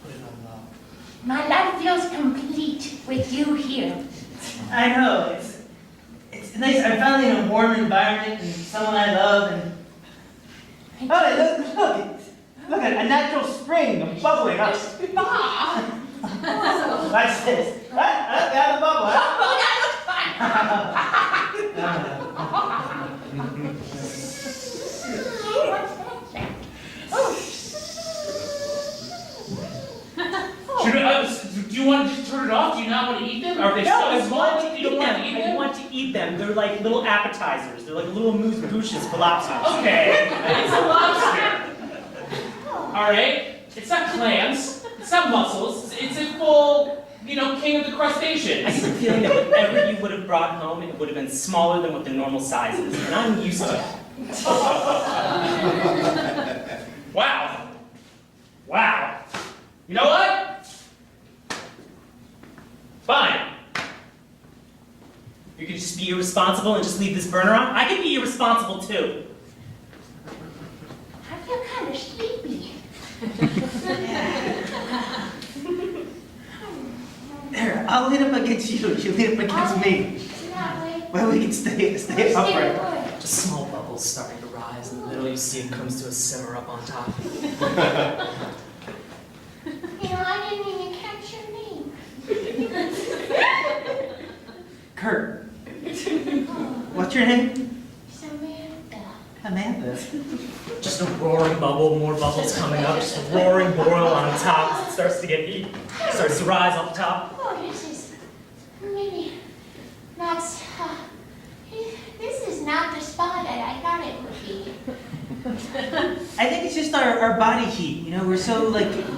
Put it on low. My life feels complete with you here. I know, it's nice. I'm finally in a warm environment and someone I love and look at a natural spring bubbling up. Watch this. Got the bubble. Do you want to just turn it off? Do you not want to eat them? Are they so small that you don't want to eat them? I want to eat them. They're like little appetizers. They're like little amuse-bouches for lobsters. Okay, it's a lobster. All right, it's not clams. It's not mussels. It's a full, king of the crustaceans. I get the feeling that whatever you would have brought home, it would have been smaller than what the normal size is, and I'm used to it. Wow. You know what? Fine. You could just be irresponsible and just leave this burner on? I could be irresponsible too. I feel kind of sleepy. There, I'll lean up against you. You lean up against me. Well, we can stay upright. Just small bubbles starting to rise in the middle. You see it comes to a simmer up on top. I didn't even catch your name. Kurt. What's your name? Samantha. Just a roaring bubble, more bubbles coming up, just a roaring boil on top as it starts to get heat, starts to rise up top. Oh, this is maybe not. This is not the spa that I thought it would be. I think it's just our body heat. We're so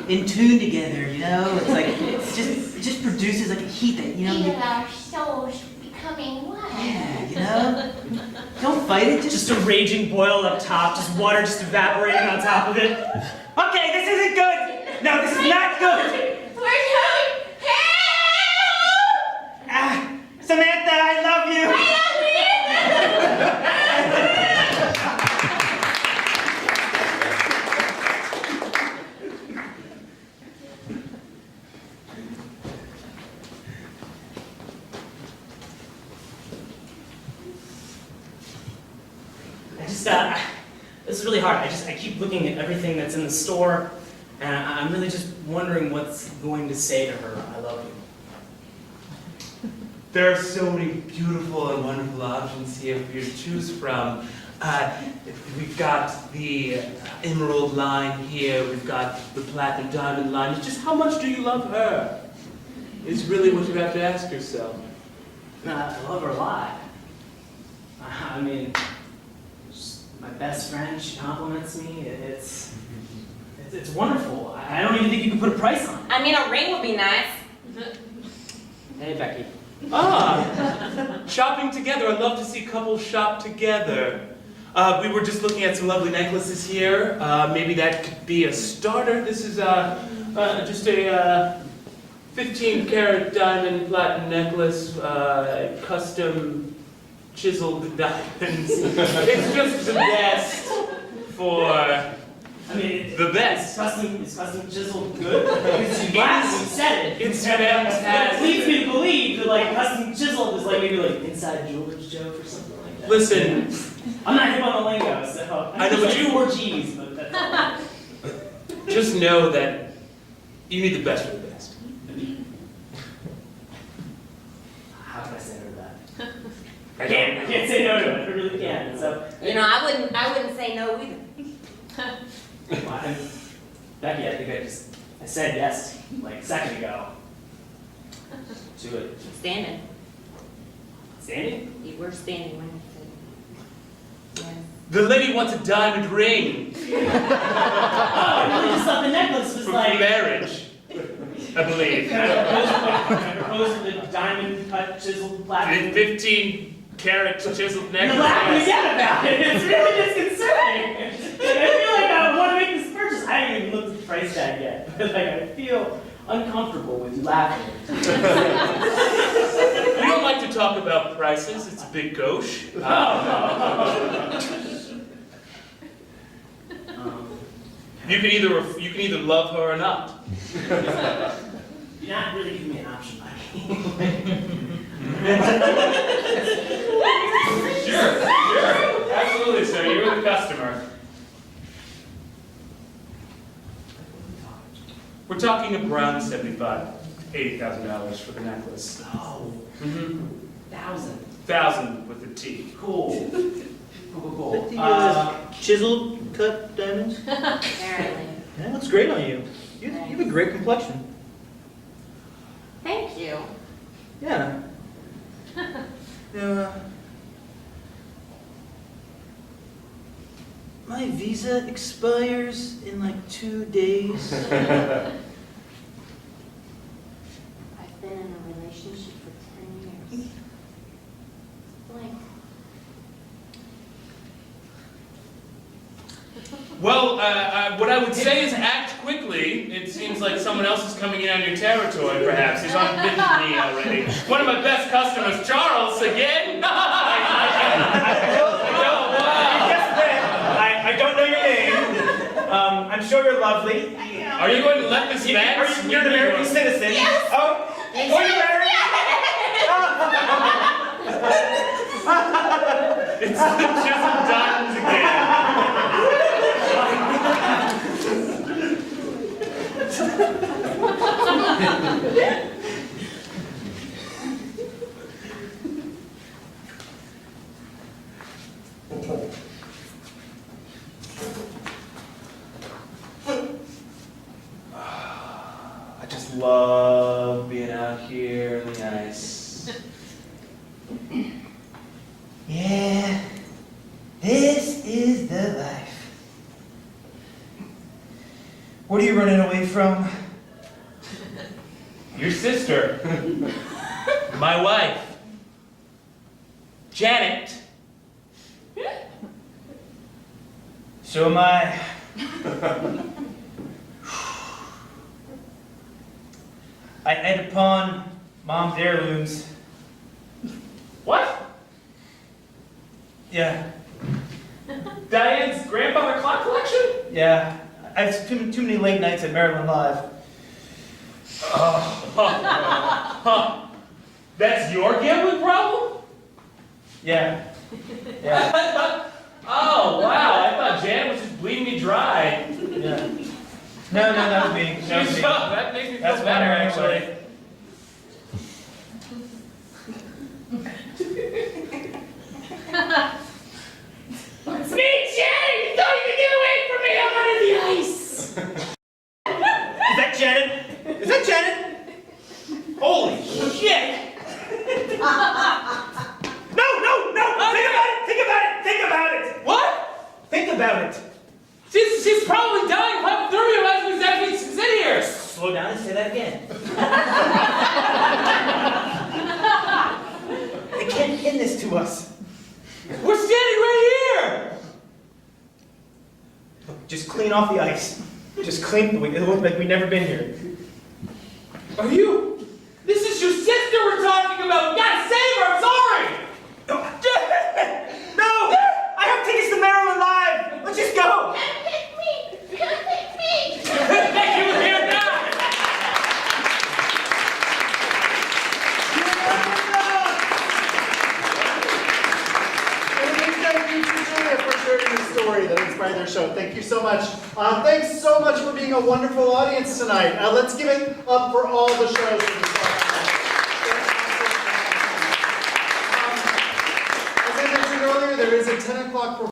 in tune together. It's like it just produces like a heat that Feel our souls becoming one. Yeah, Don't fight it. Just a raging boil up top, just water just evaporating on top of it. Okay, this isn't good. No, this is not good. We're doing Samantha, I love you. This is really hard. I keep looking at everything that's in the store, and I'm really just wondering what's going to say to her, I love you. There are so many beautiful and wonderful options here for you to choose from. We've got the emerald line here, we've got the platinum diamond line. It's just how much do you love her? Is really what you have to ask yourself. I love her a lot. I mean, she's my best friend, she compliments me, it's wonderful. I don't even think you can put a price on it. I mean, a ring would be nice. Hey, Becky. Shopping together. I'd love to see couples shop together. We were just looking at some lovely necklaces here. Maybe that could be a starter. This is just a 15-karat diamond platinum necklace, custom chiseled diamonds. It's just the best for the best. Is custom chiseled good? Because you said it. It's fantastic. That leads me to believe that custom chiseled is maybe inside jeweler's joke or something like that. Listen, I'm not hip on the lingo, so I know, but you 4 G's, but that's all. Just know that you need the best for the best. How can I say no to that? I can't say no to it. I really can't. So I wouldn't say no either. Becky, I think I said yes a second ago to it. Standing. Sandy? You were standing when I said yes. The lady wants a diamond ring. Oh, I really just thought the necklace was For like. marriage, I believe. Can I propose with a diamond cut chiseled platinum? 15-carat chiseled necklace. You're laughing again about it. It's really disconcerting. Like, I feel like I want to make this purchase. I haven't even looked at the price tag yet, but like I feel uncomfortable with you laughing. We don't like to talk about prices. It's a big gauche. You can either love her or not. You're not really giving me an option, buddy. Sure. Absolutely, sir. You're the customer. We're talking around $80,000 for the necklace. Oh. Mm-hmm. 1,000. with a T. Cool. Cool. Chiseled cut diamonds? Apparently. That looks great on you. You have a great complexion. Thank you. Yeah. My visa expires in like 2 days. I've been in a relationship for 10 years. Blank. Well, what I would say is act quickly. It seems like someone else is coming in on your territory, perhaps. He's on bended knee already. One of my best customers, Charles, again. I don't know your name. I'm sure you're lovely. Are you going to let this man? You're an American citizen. Yes. Oh, are you married? It's the chiseled diamonds again. I just love being out here in the ice. Yeah, this is the life. What are you running away from? Your sister. My wife. Janet. So am I. I had to pawn Mom's heirlooms. What? Yeah, Diane's grandfather clock collection? yeah. I've too many late nights at Maryland Live. That's your gambling problem? Yeah. Yeah. Oh, wow. I thought Janet was just bleeding me dry. Yeah. No, that was me. That was me. That makes me feel That's better, better, actually. It's me, Janet! You thought you could get away from me! I'm under the ice! Is that Janet? Is that Janet? Holy shit! No! Think about it! What? Think about it! She's probably dying of hypothermia as we sit here. Slow down and say that again. They can't pin this to us. We're standing right here. Look, just clean off the ice. Just clean. It looks like we've never been here. Are you? This is your sister we're talking about. We gotta save her. I'm sorry. No! I have tickets to Maryland Live! Let's just go! Pick me! Pick me! Thank you for hearing that. Thank you to Julia for sharing the story that inspired their show. Thank you so much. Thanks so much for being a wonderful audience tonight. Let's give it up for all the shows that we saw tonight. As I mentioned earlier, there is a 10 o'clock